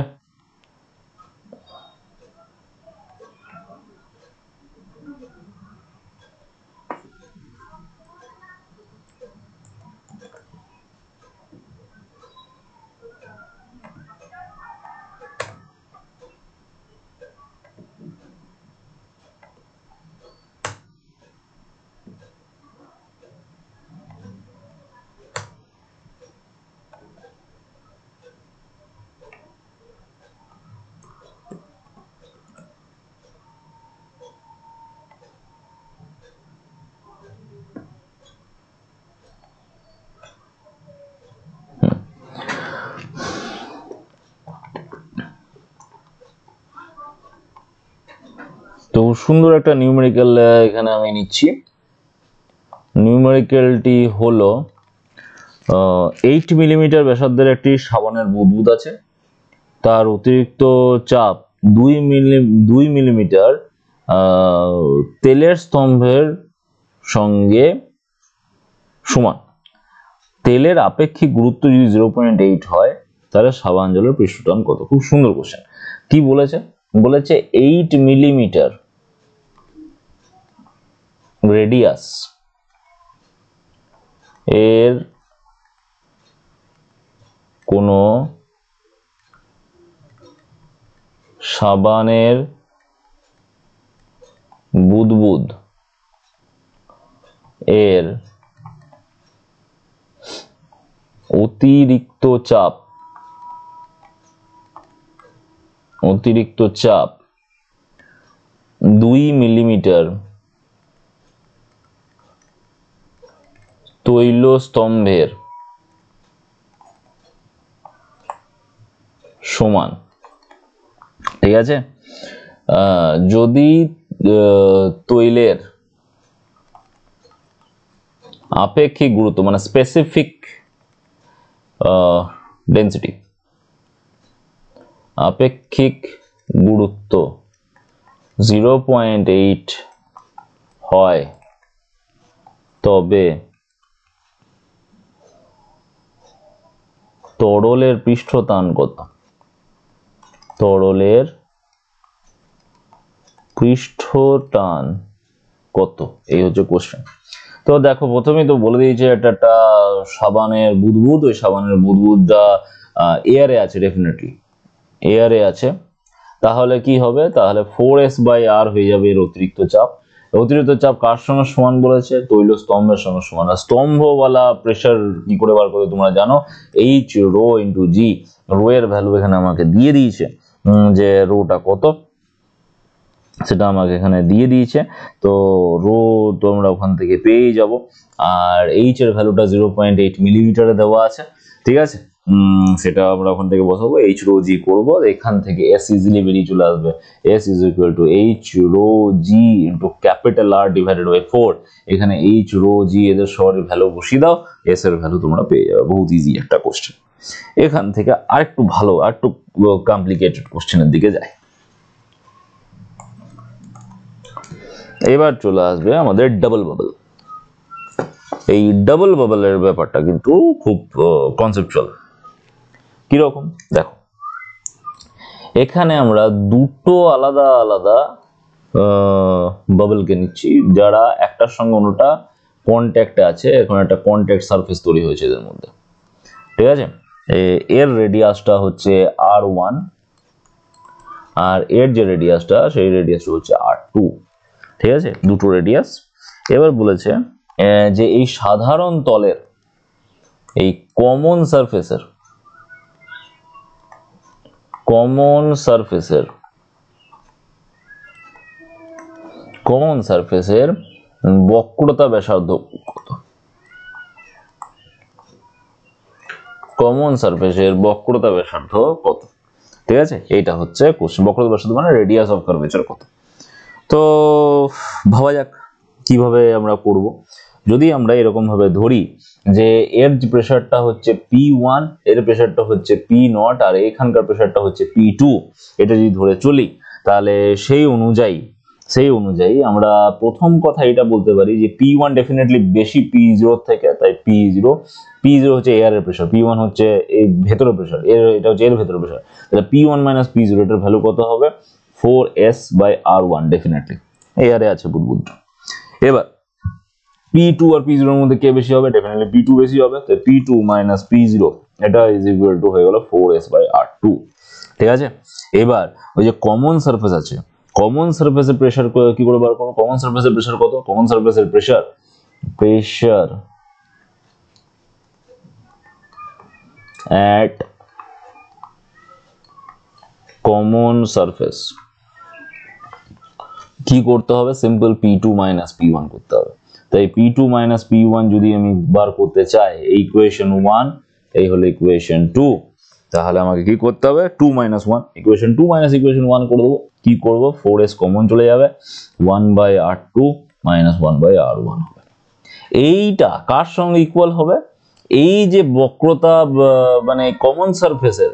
A: তো সুন্দর একটা নিউমেরিক্যাল এখানে আমি নিচ্ছি। নিউমেরিক্যালটি হলো 8 মিলিমিটার ব্যাসার্ধের একটি সাবানের বুদবুদ আছে, তার অতিরিক্ত চাপ 2 মিলিমিটার তেলের স্তম্ভের সঙ্গে সমান। তেলের আপেক্ষিক গুরুত্ব যদি 0.8 হয়, তাহলে সাবান জলের পৃষ্ঠটান কত? খুব সুন্দর কোশ্চেন। কি বলেছে? বলেছে 8 মিলিমিটার রেডিয়াস এর কোনো সাবানের বুদবুদ এর অতিরিক্ত চাপ 2 মিলিমিটার তৈল স্তম্ভের সমান। ঠিক আছে, যদি তৈলের আপেক্ষিক গুরুত্ব, মানে স্পেসিফিক ডেন্সিটি, আপেক্ষিক গুরুত্ব 0.8 হয়, তবে তরলের পৃষ্ঠটান কত? তরলের পৃষ্ঠ টান কত, এই হচ্ছে কোশ্চেন। তো দেখো প্রথমেই তো বলে দিয়েছে এটা একটা সাবানের বুদবুদ, ওই সাবানের বুদবুদটা এয়ারে আছে, ডেফিনেটলি এয়ারে আছে। তাহলে কি হবে, তাহলে 4s/r হয়ে যাবে এর অতিরিক্ত চাপ। অতিরিক্ত চাপ কার সঙ্গে সমান বলেছে, তৈল স্তম্ভের সঙ্গে সমান। আর স্তম্ভওয়ালা প্রেশার কি করে বার করতে তোমরা জানো, এইচ রো ইন্টু জি। রো এর ভ্যালু এখানে আমাকে দিয়ে দিয়েছে, যে রোটা কত সেটা আমাকে এখানে দিয়ে দিয়েছে। তো রো তোমরা ওখান থেকে পেয়ে যাব। আর এইচ এর ভ্যালুটা 0.8 মিলিমিটারে দেওয়া আছে, ঠিক আছে। সেটা আমরা ওখান থেকে বসাবো, এইচ রো জি করবো, এখান থেকে এস ইজিলি বেরিয়ে চলে আসবে। S is equal to H rho G into capital R divided by 4। এখানে এইচ রো জি এদের সবার ভ্যালু বসিয়ে দাও, এস এর ভ্যালু তোমরা পেয়ে যাবে। বহুত ইজি একটা কোশ্চেন। এখান থেকে আরেকটু ভালো, আরেকটু কমপ্লিকেটেড কোশ্চেনের দিকে যায়। এবার চলে আসবে আমাদের ডাবল বাবল। এই ডাবল বাবলের ব্যাপারটা কিন্তু খুব কনসেপচুয়াল। কিরকম দেখো, এখানে আমরা দুটো আলাদা আলাদা বাবলকে নিচ্ছি, যারা একটার সঙ্গে অন্যটা কন্ট্যাক্টে আছে। এখন একটা কন্ট্যাক্ট সারফেস তৈরি হয়েছে এদের মধ্যে, ঠিক আছে। এর রেডিয়াসটা হচ্ছে r1, আর এর যে রেডিয়াসটা সেই রেডিয়াসটা হচ্ছে r2, ঠিক আছে, দুটো রেডিয়াস। এবার বলেছে যে এই সাধারণ তলের এই কমন সারফেসের বক্রতা ব্যাসার্ধ কত, কমন সারফেসের বক্রতা ব্যাসার্ধ কত, ঠিক আছে। এইটা হচ্ছে কোশ্চেন। বক্রতা ব্যাসার্ধ মানে রেডিয়াস অফ কার্ভেচার কত। তো ভাবা যাক কিভাবে আমরা করব। যদি আমরা এরকম ভাবে ধরি যে এর যে প্রেসারটা হচ্ছে P1, এর প্রেসারটা হচ্ছে P0, আর এখানকার প্রেসারটা হচ্ছে P2, এটা যদি ধরে চলি, তাহলে সেই অনুযায়ী আমরা প্রথম কথা এটা বলতে পারি যে P1 ডেফিনেটলি বেশি P0 থেকে, তাই P0 হচ্ছে এয়ারের প্রেসার, P1 হচ্ছে এই ভেতরের প্রেসার, এটা হচ্ছে এর ভেতরের প্রেসার। তাহলে P1 - P0 এটার ভ্যালু কত হবে, 4s/r1 ডেফিনেটলি এয়ারে আছে বুদবুদ। এবার P2 আর P0 এর মধ্যে কে বেশি হবে, ডেফিনেটলি P2 বেশি হবে। তো P2 - P0 এটা ইজ ইকুয়াল টু হয়ে গেল 4s/r2, ঠিক আছে। এবার ওই যে কমন সারফেস আছে, কমন সারফেসের প্রেসার কি করে বার করব, কমন সারফেসের প্রেসার কত, কমন সারফেসের প্রেসার at কমন সারফেস কি করতে হবে, সিম্পল P2 - P1 করতে হবে। তাই P2 - P1 যদি আমি বার করতে চাই, এই ইকুয়েশন 1, এই হলো ইকুয়েশন 2, তাহলে আমাকে কি করতে হবে, 2 - 1, ইকুয়েশন 2 - ইকুয়েশন 1 করে দেবো। কি করব, 4s কমন চলে যাবে, 1/r2 - 1/r1 হবে। এইটা কার সঙ্গে ইকুয়াল হবে, এই যে বক্রতা মানে কমন সারফেসের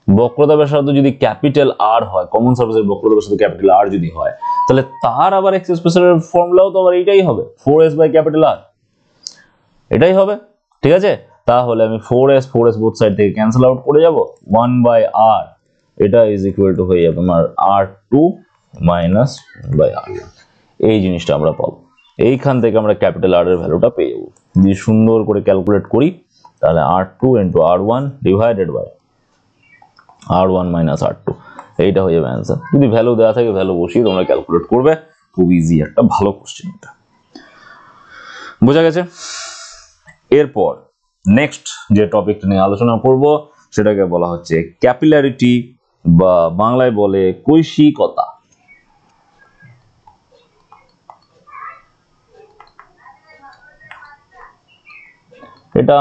A: বক্রতা ব্যাসার্ধ যদি ক্যাপিটাল আর হয়, কমন সারফেসের বক্রতা ব্যাসার্ধ ক্যাপিটাল আর যদি হয়, তাহলে তার আবার এক্স এক্সপ্রেশনের ফর্মুলাও তো আবার এইটাই হবে, 4s/R, এটাই হবে, ঠিক আছে। তাহলে আমি 4s বোথ সাইড থেকে ক্যান্সেল আউট করে যাব, 1/r এটা ইজ ইকুয়াল টু হয়ে যাবে আমার r2 - 1/r1। এই জিনিসটা আমরা পাবো। এইখান থেকে আমরা ক্যাপিটাল আর এর ভ্যালুটা পেয়ে যাবো। যদি সুন্দর করে ক্যালকুলেট করি, তাহলে r2 × r1 divided by r1 - r2, এইটা হয়ে যাবে অ্যান্সার। যদি ভ্যালু দেওয়া থাকে ভ্যালু বসিয়ে তোমরা ক্যালকুলেট করবে, খুব ইজি একটা ভালো কোশ্চেন এটা। বোঝা গেছে? এরপর নেক্সট যে টপিকটা নিয়ে আলোচনা করব সেটাকে বলা হচ্ছে ক্যাপিলারিটি, বা বাংলায় বলে কৈশিকতা। এটা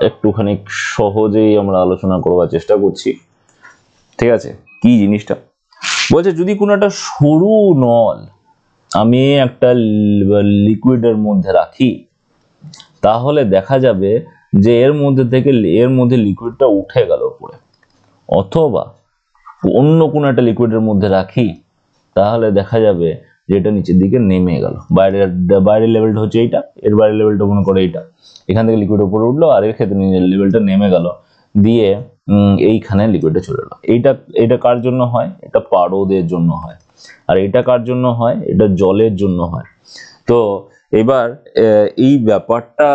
A: একটুখানি সহজেই আমরা আলোচনা করবার চেষ্টা করছি, ঠিক আছে। কি জিনিসটা বলছে, যদি কোনো একটা সরু নল আমি একটা লিকুইডের মধ্যে রাখি, তাহলে দেখা যাবে যে এর মধ্যে লিকুইডটা উঠে গেল উপরে, অথবা অন্য কোনো একটা লিকুইডের মধ্যে রাখি, তাহলে দেখা যাবে যে এটা নিচের দিকে নেমে গেল। বাইরের লেভেলটা হচ্ছে এইটা, এর বাইরের লেভেলটা মনে করে এইটা, এখান থেকে লিকুইড উপরে উঠলো, আর এর ক্ষেত্রে নিজের লেভেলটা নেমে গেল, দিয়ে এইখানে লিকুইডটা চলে এলো। এটা কার জন্য হয়? এটা পারদের জন্য হয়। আর এটা কার জন্য হয়? এটা জলের জন্য হয়। তো এবার এই ব্যাপারটা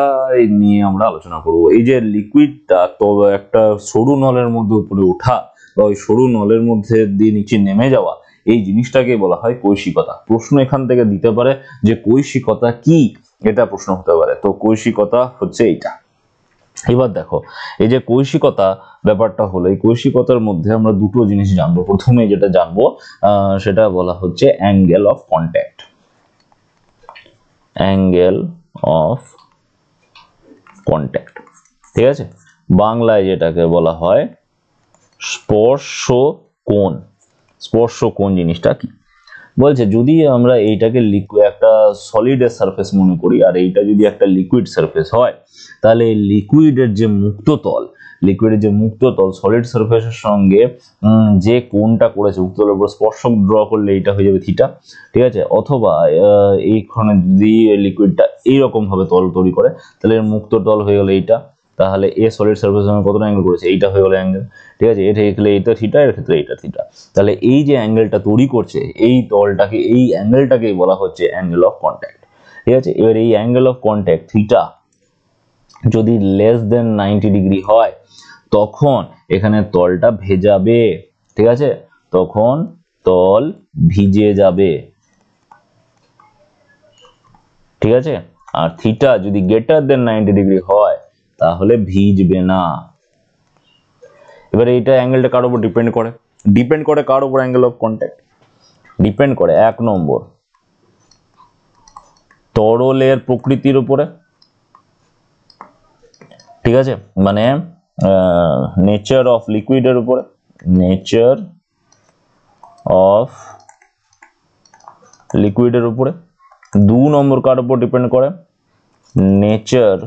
A: নিয়ে আমরা আলোচনা করব। এই যে লিকুইডটা তো একটা সরু নলের মধ্যে উপরে ওঠা বা ওই সরু নলের মধ্যে দিয়ে নিচে নেমে যাওয়া, এই জিনিসটাকে বলা হয় কৈশিকতা। প্রশ্ন এখান থেকে দিতে পারে যে কৈশিকতা কি, এটা প্রশ্ন হতে পারে। তো কৈশিকতা হচ্ছে এইটা। এবার দেখো, এই যে কৈশিকতা ব্যাপারটা হলো, এই কৈশিকতার মধ্যে আমরা দুটো জিনিস জানবো। প্রথমে যেটা জানবো সেটা বলা হচ্ছে angle of contact. Angle of contact, ঠিক আছে? বাংলায় যেটাকে বলা হয় স্পর্শ কোণ। স্পর্শ কোণ জিনিসটা কি বলছে, যদি আমরা এইটাকে একটা সলিডের সারফেস মনে করি আর এইটা যদি একটা লিকুইড সারফেস হয়, তাহলে লিকুইডের যে মুক্ত তল সলিড সারফেসের সঙ্গে যে কোণটা করেছে মুক্ত তলের উপর স্পর্শক ড্র করলে এইটা হয়ে যাবে থিটা, ঠিক আছে? অথবা এইখানে যদি লিকুইডটা এইরকম ভাবে তল তৈরি করে, তাহলে এর মুক্ত তল হয়ে গেল এইটা। তাহলে এ সলিড সারফেসের সঙ্গে কতটা অ্যাঙ্গেল করেছে? এইটা হয়ে গেল অ্যাঙ্গেল, ঠিক আছে? এটা এখানে এইটা থিটা, এর ক্ষেত্রে এইটা থিটা। তাহলে এই যে অ্যাঙ্গেলটা তৈরি করছে, এই তলটাকে, এই অ্যাঙ্গেলটাকেই বলা হচ্ছে অ্যাঙ্গেল অফ কন্ট্যাক্ট, ঠিক আছে? এবার এই অ্যাঙ্গেল অফ কন্ট্যাক্ট থিটা যদি লেস দেন 90 ডিগ্রি হয়, তখন এখানে তলটা ভেজাবে, ঠিক আছে? তখন তল ভিজে যাবে, ঠিক আছে? আর থিটা যদি গ্রেটার দেন 90 ডিগ্রি হয়, তাহলে ভিজবে না। এবার এইটা অ্যাঙ্গেলটা কার উপর ডিপেন্ড করে? কার উপর? অ্যাঙ্গেল অফ কন্ট্যাক্ট ডিপেন্ড করে 1 নম্বর তরলের প্রকৃতির উপরে, ঠিক আছে? মানে নেচার অফ লিকুইডের উপরে, নেচার অফ লিকুইডের উপরে। 2 নম্বর কার উপর ডিপেন্ড করে? Nature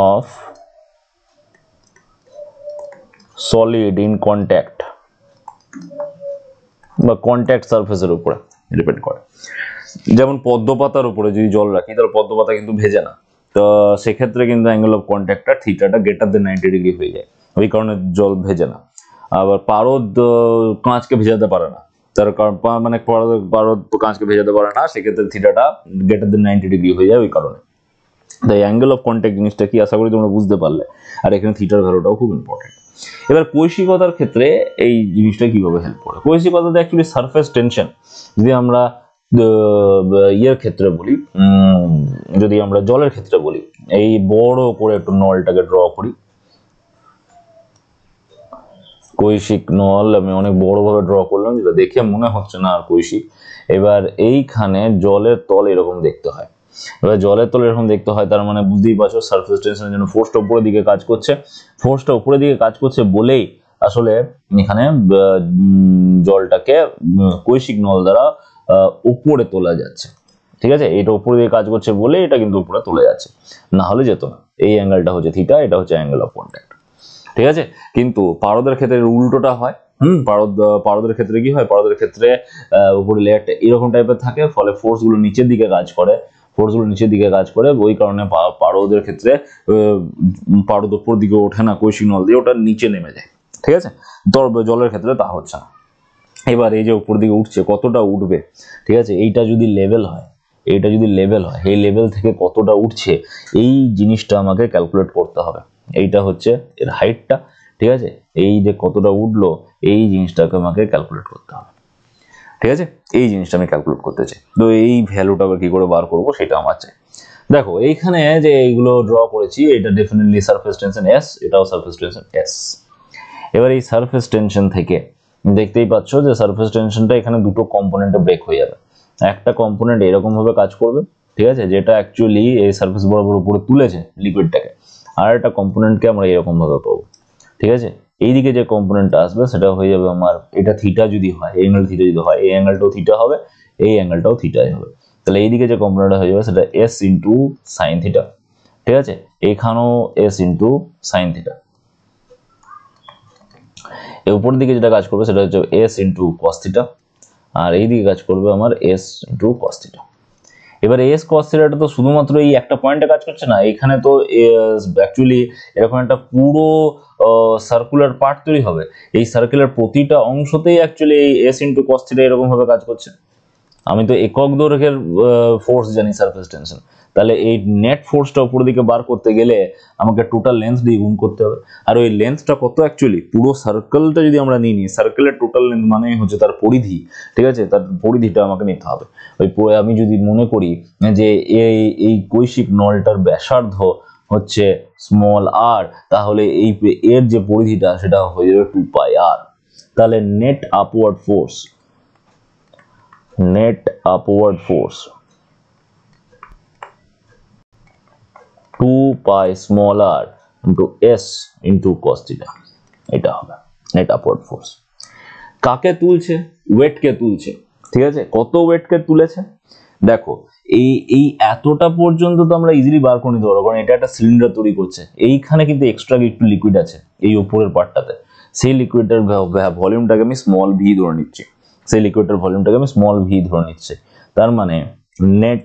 A: of solid in contact বা কন্ট্যাক্ট সারফেসের উপরে ডিপেন্ড করে। যেমন পদ্ম পাতার উপরে যদি জল রাখি, তাহলে পদ্ম পাতা কিন্তু ভেজে না, তো সেক্ষেত্রে কিন্তু অ্যাঙ্গেল অফ কন্ট্যাক্টটা থিটাটা গ্রেটার দেন 90 ডিগ্রি হয়ে যায়, ওই কারণে জল ভেজে না। আবার পারদ কাঁচকে ভেজাতে পারে না, তার কারণ মানে পারদ কাঁচকে ভেজাতে পারে না, সেক্ষেত্রে থিটাটা গ্রেটার দেন 90 ডিগ্রি হয়ে যায় ওই কারণে। তাই অ্যাঙ্গেল অফ কন্ট্যাক্ট জিনিসটা কি, আশা করি তোমরা বুঝতে পারলে। আর এখানে থিটার ভ্যালুটাও খুব ইম্পর্টেন্ট। এবার কৈশিকতার ক্ষেত্রে এই জিনিসটা কিভাবে হেল্প করে? কৈশিকতাতে অ্যাকচুয়ালি সারফেস টেনশন, যদি আমরা ইয়ের ক্ষেত্রে বলি, যদি আমরা জলের ক্ষেত্রে বলি, এই বড় করে একটু নলটাকে ড্র করি, কৈশিক নল আমি অনেক বড় ভাবে ড্র করলাম, যেটা দেখে মনে হচ্ছে না আর কৈশিক। এবার এইখানে জলের তল এরকম দেখতে হয়। এবার জলের তল এরকম দেখতে হয়, তার মানে বুঝতেই পারছো সারফেস টেনশনের জন্য ফোর্সটা উপরের দিকে কাজ করছে। ফোর্সটা উপরের দিকে কাজ করছে বলেই আসলে এখানে জলটাকে কৈশিক নল দ্বারা উপরে তোলা যাচ্ছে, ঠিক আছে? এটা উপরে দিকে কাজ করছে বলে এটা কিন্তু উপরে তোলা যাচ্ছে, না হলে যেত না। এই অ্যাঙ্গেলটা হচ্ছে থিটা, এটা হচ্ছে অ্যাঙ্গেল অফ কন্ট্যাক্ট, ঠিক আছে? কিন্তু পারদের ক্ষেত্রে উল্টোটা হয়। পারদের ক্ষেত্রে কি হয়? পারদের ক্ষেত্রে উপরে লেয়ারটা এরকম টাইপের থাকে, ফলে ফোর্সগুলো নিচের দিকে কাজ করে, ওই কারণে পারদের ক্ষেত্রে পারদ উপর দিকে ওঠে না কৈশিক নল দিয়ে, ওটা নিচে নেমে যায়, ঠিক আছে? জলের ক্ষেত্রে তা হচ্ছে না। এবার এই যে উপর দিকে উঠছে, কতটা উঠবে, ঠিক আছে? এইটা যদি লেভেল হয়, এই লেভেল থেকে কতটা উঠছে, এই জিনিসটা আমাকে ক্যালকুলেট করতে হবে। এইটা হচ্ছে এর হাইটটা, ঠিক আছে? এই যে কতটা উঠলো, এই জিনিসটাকে আমাকে ক্যালকুলেট করতে হবে, ঠিক আছে? এই জিনিসটা আমি ক্যালকুলেট করতে চাই। তো এই ভ্যালুটা কি করে বার করবো সেটা আমার চাই। দেখো এইখানে যে এইগুলো ড্র করেছি, এটা ডেফিনেটলি সারফেস টেনশন এস, এটাও সারফেস টেনশন এস। এবার এই সারফেস টেনশন থেকে দেখতেই পাচ্ছ যে সারফেস টেনশনটা এখানে দুটো কম্পোনেন্টে ব্রেক হয়ে যাবে। একটা কম্পোনেন্ট এরকম ভাবে কাজ করবে, ঠিক আছে, যেটা অ্যাকচুয়ালি এই সারফেস বরাবর উপরে তুলেছে লিকুইডটাকে। আর একটা কম্পোনেন্টকে আমরা এরকম ভাবে পাবো, ঠিক আছে? এইদিকে যে কম্পোনেন্টটা আসবে সেটা হয়ে যাবে আমার, এটা থিটা যদি হয়, এই অ্যাঙ্গেল থিটা যদি হয়, এই অ্যাঙ্গেলটাও থিটা হবে, এই অ্যাঙ্গেলটাও থিটাই হবে। তাহলে এইদিকে যে কম্পোনেন্টটা হয়ে যাবে সেটা এস ইন্টু সাইন থিটা, ঠিক আছে? এখানেও এস ইন্টু সাইন থিটা। এর উপর দিকে যেটা কাজ করবে সেটা হচ্ছে এস ইন্টু কস থিটা, আর এই দিকে কাজ করবে আমার এস ইন্টু কস থিটা। এবার এস কস থিটাটা তো শুধুমাত্র এই একটা পয়েন্টে কাজ করছে না, এখানে তো অ্যাকচুয়ালি এরকম একটা পুরো সার্কুলার পার্ট তৈরি হবে। এই সার্কুলার প্রতিটা অংশতেই অ্যাকচুয়ালি এই এস ইন্টু কস থিটা এরকম ভাবে কাজ করছে। আমি তো একক দৈর্ঘ্যের ফোর্স জানি সারফেস টেনশন, তাহলে এই নেট ফোর্সটা উপরের দিকে বার করতে গেলে আমাকে টোটাল লেন্থ দিয়ে গুণ করতে হবে। আর ওই লেন্থটা কত অ্যাকচুয়ালি, পুরো সার্কেলটা যদি আমরা নিই, সার্কেলের টোটাল লেন্থ মানে হচ্ছে তার পরিধি, ঠিক আছে, তার পরিধিটা আমাকে নিতে হবে। আমি যদি মনে করি যে এই কৈশিক নলটার ব্যাসার্ধ হচ্ছে স্মল আর, তাহলে এর যে পরিধিটা সেটা হয়ে যাবে 2 পাই আর। তাহলে net upward force 2 pi small r into S into cos theta, এটা হবে নেট আপওয়ার্ড ফোর্স। কাকে তুলছে? ওয়েটকে তুলছে, ঠিক আছে। কত ওয়েটকে তুলেছে দেখো, এই এতটা পর্যন্ত তো আমরা ইজিলি বার করে নিতে পারবো, কারণ এটা একটা সিলিন্ডার তৈরি করছে। এইখানে কিন্তু এক্সট্রা একটু লিকুইড আছে এই উপরের পার্টটাতে, সেই লিকুইডের ভলিউমটাকে আমি স্মল ভি ধরে নিচ্ছি, সেই লিকুইডের ভলিউমটাকে আমি স্মল ভি ধরে নিচ্ছি। তার মানে নেট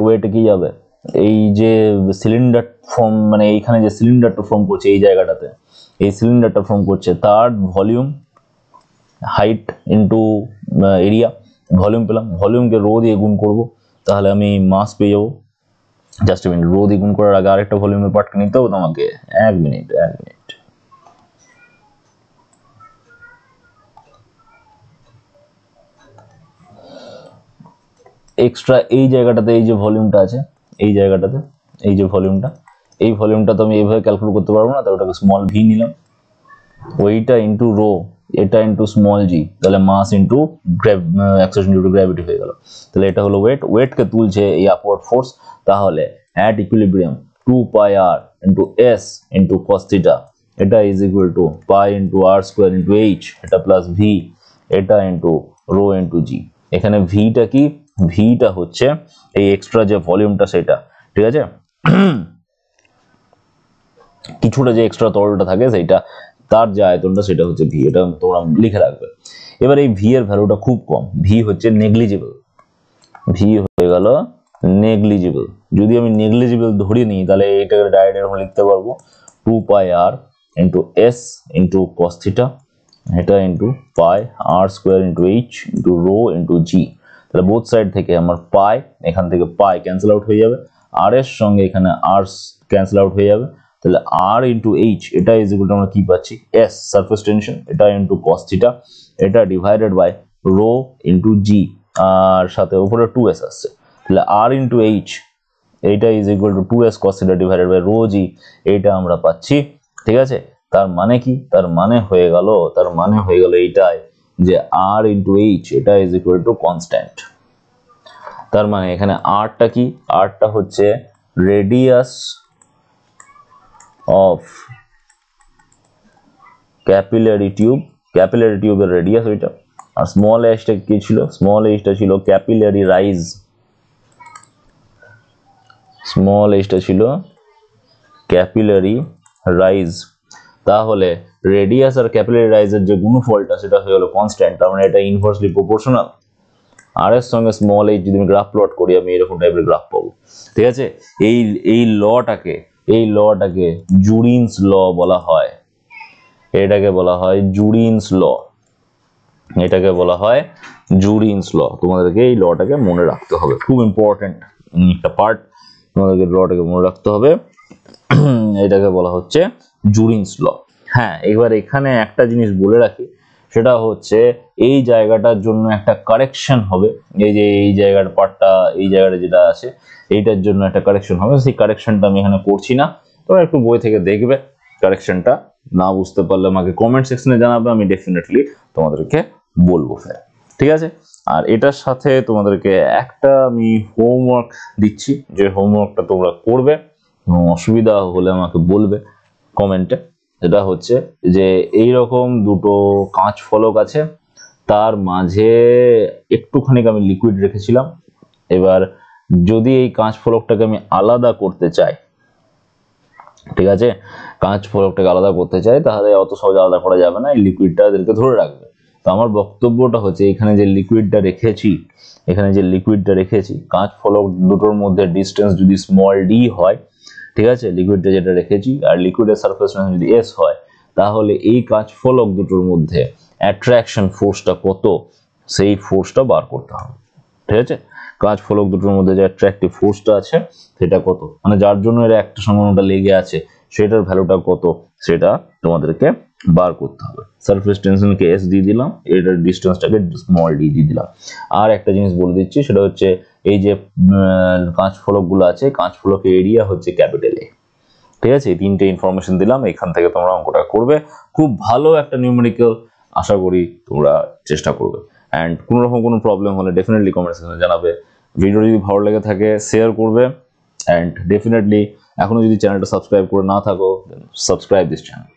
A: ওয়েট কি যাবে, এই যে সিলিন্ডার ফর্ম, মানে এইখানে যে সিলিন্ডারটা ফর্ম করছে এই জায়গাটাতে, এই সিলিন্ডারটা ফর্ম করছে, তার volume height into area, volume পেলাম, ভলিউমকে রো দিয়ে গুণ করবো, তাহলে আমি মাস পেয়ে যাবো। জাস্ট মিনিট, রো দিয়ে গুণ করার আগে আরেকটা ভলিউমের পার্টকে নিতে হবে তোমাকে, এক মিনিট। এক্সট্রা এই জায়গাটাতে এই যে ভলিউমটা আছে, এই জায়গাটাতে এই যে ভলিউমটা, এই ভলিউমটা তো আমি এইভাবে ক্যালকুলেট করতে পারবো না, তাই ওটাকে স্মল ভি নিলাম, ওইটা ইন্টু রো, এটা ইন্টু স্মল জি, তাহলে mass into acceleration due to gravity হয়ে গেল। তাহলে এটা হলো ওয়েটকে তুলছে এই আপওয়ার্ড ফোর্স। তাহলে at equilibrium 2 pi r into S into cos theta, এটা is equal to pi into r square into h, এটা প্লাস ভি, এটা ইন্টু রো ইন্টু জি। এখানে ভিটা কি, ভিটা হচ্ছে এই এক্সট্রা যে ভলিউমটা সেটা, ঠিক আছে, কিছুটা যে এক্সট্রা তরলটা থাকে সেইটা, তার যে আয়তনটা সেটা হচ্ছে ভি, এটা তোমরা লিখে রাখবে। এবার এই ভি এর ভ্যালুটা খুব কম, ভি হচ্ছে নেগলিজিবল, ভি হয়ে গেল নেগলিজিবল। যদি আমি নেগলিজিবল ধরে নিই তাহলে এটাকে ডাইরেক্ট এরকম লিখতে পারবো 2 pi r into S into cos theta, এটা ইন্টু পাই আর square into h into rho into g. তাহলে বোথ সাইড থেকে আমার পাই, এখান থেকে পাই ক্যান্সেল আউট হয়ে যাবে, আর এর সঙ্গে এখানে আর ক্যান্সেল আউট হয়ে যাবে, তাহলে আর ইন্টু এইচ, এটা ইজ ইকুয়াল টু আমরা কি পাচ্ছি, এস সারফেস টেনশন, এটা ইন্টু কস থিটা, এটা divided by rho into g, আর সাথে উপরে 2s আসছে, তাহলে আর ইন্টু এইচ, এইটা is equal to 2s cos theta divided by rho g, এইটা আমরা পাচ্ছি, ঠিক আছে। তার মানে কি, তার মানে হয়ে গেল এইটাই যে আর ইন্টু এইচ, এটা ইজ ইকুয়াল টু কনস্ট্যান্ট। তার মানে এখানে আরটা কি, আরটা হচ্ছে রেডিয়াস অফ ক্যাপিলারি টিউবের রেডিয়াস ওইটা, আর স্মল এইচটা কি ছিল, স্মল এইচটা ছিল ক্যাপিলারি রাইজ, স্মল এইচটা ছিল ক্যাপিলারি রাইজ। তাহলে রেডিয়াস আর ক্যাপিলারি রাইজের যে গুণফলটা সেটা হয়ে গেল কনস্ট্যান্ট, তার মানে এটা ইনভার্সলি প্রপোর্শনাল। আর এর সঙ্গে স্মল এইচ যদি আমি গ্রাফ প্লট করি, আমি এরকম টাইপের গ্রাফ পাবো, ঠিক আছে। এই লটাকে জুরিনস ল বলা হয়, এটাকে বলা হয় জুরিনস ল, এটাকে বলা হয় জুরিনস ল। তোমাদেরকে এই লটাকে মনে রাখতে হবে, খুব ইম্পর্টেন্ট একটা পার্ট, তোমাদেরকে লটাকে মনে রাখতে হবে, এটাকে বলা হচ্ছে জুরিনস ল। হ্যাঁ, এবার এখানে একটা জিনিস বলে রাখি, সেটা হচ্ছে এই জায়গাটার জন্য একটা কারেকশন হবে, এই যে এই জায়গার পার্টটা, এই জায়গাটা যেটা আছে এইটার জন্য একটা কারেকশন হবে, সেই কারেকশনটা আমি এখানে করছি না, তোমরা একটু বই থেকে দেখবে, কারেকশনটা না বুঝতে পারলে আমাকে কমেন্ট সেকশনে জানাবে, আমি ডেফিনেটলি তোমাদেরকে বলবো ফের, ঠিক আছে। আর এটার সাথে তোমাদেরকে একটা আমি হোমওয়ার্ক দিচ্ছি, যে হোমওয়ার্কটা তোমরা করবে, অসুবিধা হলে আমাকে বলবে কমেন্টে। যেটা হচ্ছে যে এই রকম দুটো কাঁচ ফলক আছে, তার মাঝে একটুখানি আমি লিকুইড রেখেছিলাম। এবার যদি এই কাঁচ ফলকটাকে আমি আলাদা করতে চাই, ঠিক আছে, কাঁচ ফলকটাকে আলাদা করতে চাই, তাহলে অত সহজে আলাদা করা যাবে না, এই লিকুইডটা এদেরকে ধরে রাখবে। তো আমার বক্তব্যটা হচ্ছে এখানে যে লিকুইডটা রেখেছি কাঁচ ফলক দুটোর মধ্যে ডিস্টেন্স যদি স্মল ডি হয়, ঠিক আছে, লিকুইডটা যেটা রেখেছি আর লিকুইডের সারফেস টেনশন যদি এস হয়, তাহলে এই কাঁচ ফলক দুটোর মধ্যে অ্যাট্রাকশন ফোর্সটা কত সেই ফোর্সটা বার করতে হবে। ঠিক আছে, কাঁচ ফলক দুটোর মধ্যে যে অ্যাট্রাকটিভ ফোর্সটা আছে সেটা কত, মানে যার জন্য এর একটা সমানুটা লেগে আছে সেটার ভ্যালুটা কত সেটা তোমাদেরকে বার করতে হবে। সারফেস টেনশনকে এস দিয়ে দিলাম, এটার ডিস্টেন্সটাকে স্মল ডি দিয়ে দিলাম। আর একটা জিনিস বলে দিচ্ছি, সেটা হচ্ছে এই যে কাঁচ ফলকগুলো আছে, কাঁচ ফলকের এরিয়া হচ্ছে ক্যাপিটাল এ। ঠিক আছে, এই তিনটে ইনফরমেশন দিলাম, এখান থেকে তোমরা অঙ্কটা করবে। খুব ভালো একটা নিউমেরিক্যাল, আশা করি তোমরা চেষ্টা করবে। অ্যান্ড কোনো রকম কোনো প্রবলেম হলে ডেফিনেটলি কমেন্ট সেকশনে জানাবে। ভিডিও যদি ভালো লেগে থাকে শেয়ার করবে, অ্যান্ড ডেফিনেটলি এখনো যদি চ্যানেলটা সাবস্ক্রাইব করে না থাকো, সাবস্ক্রাইব দিস চ্যানেল।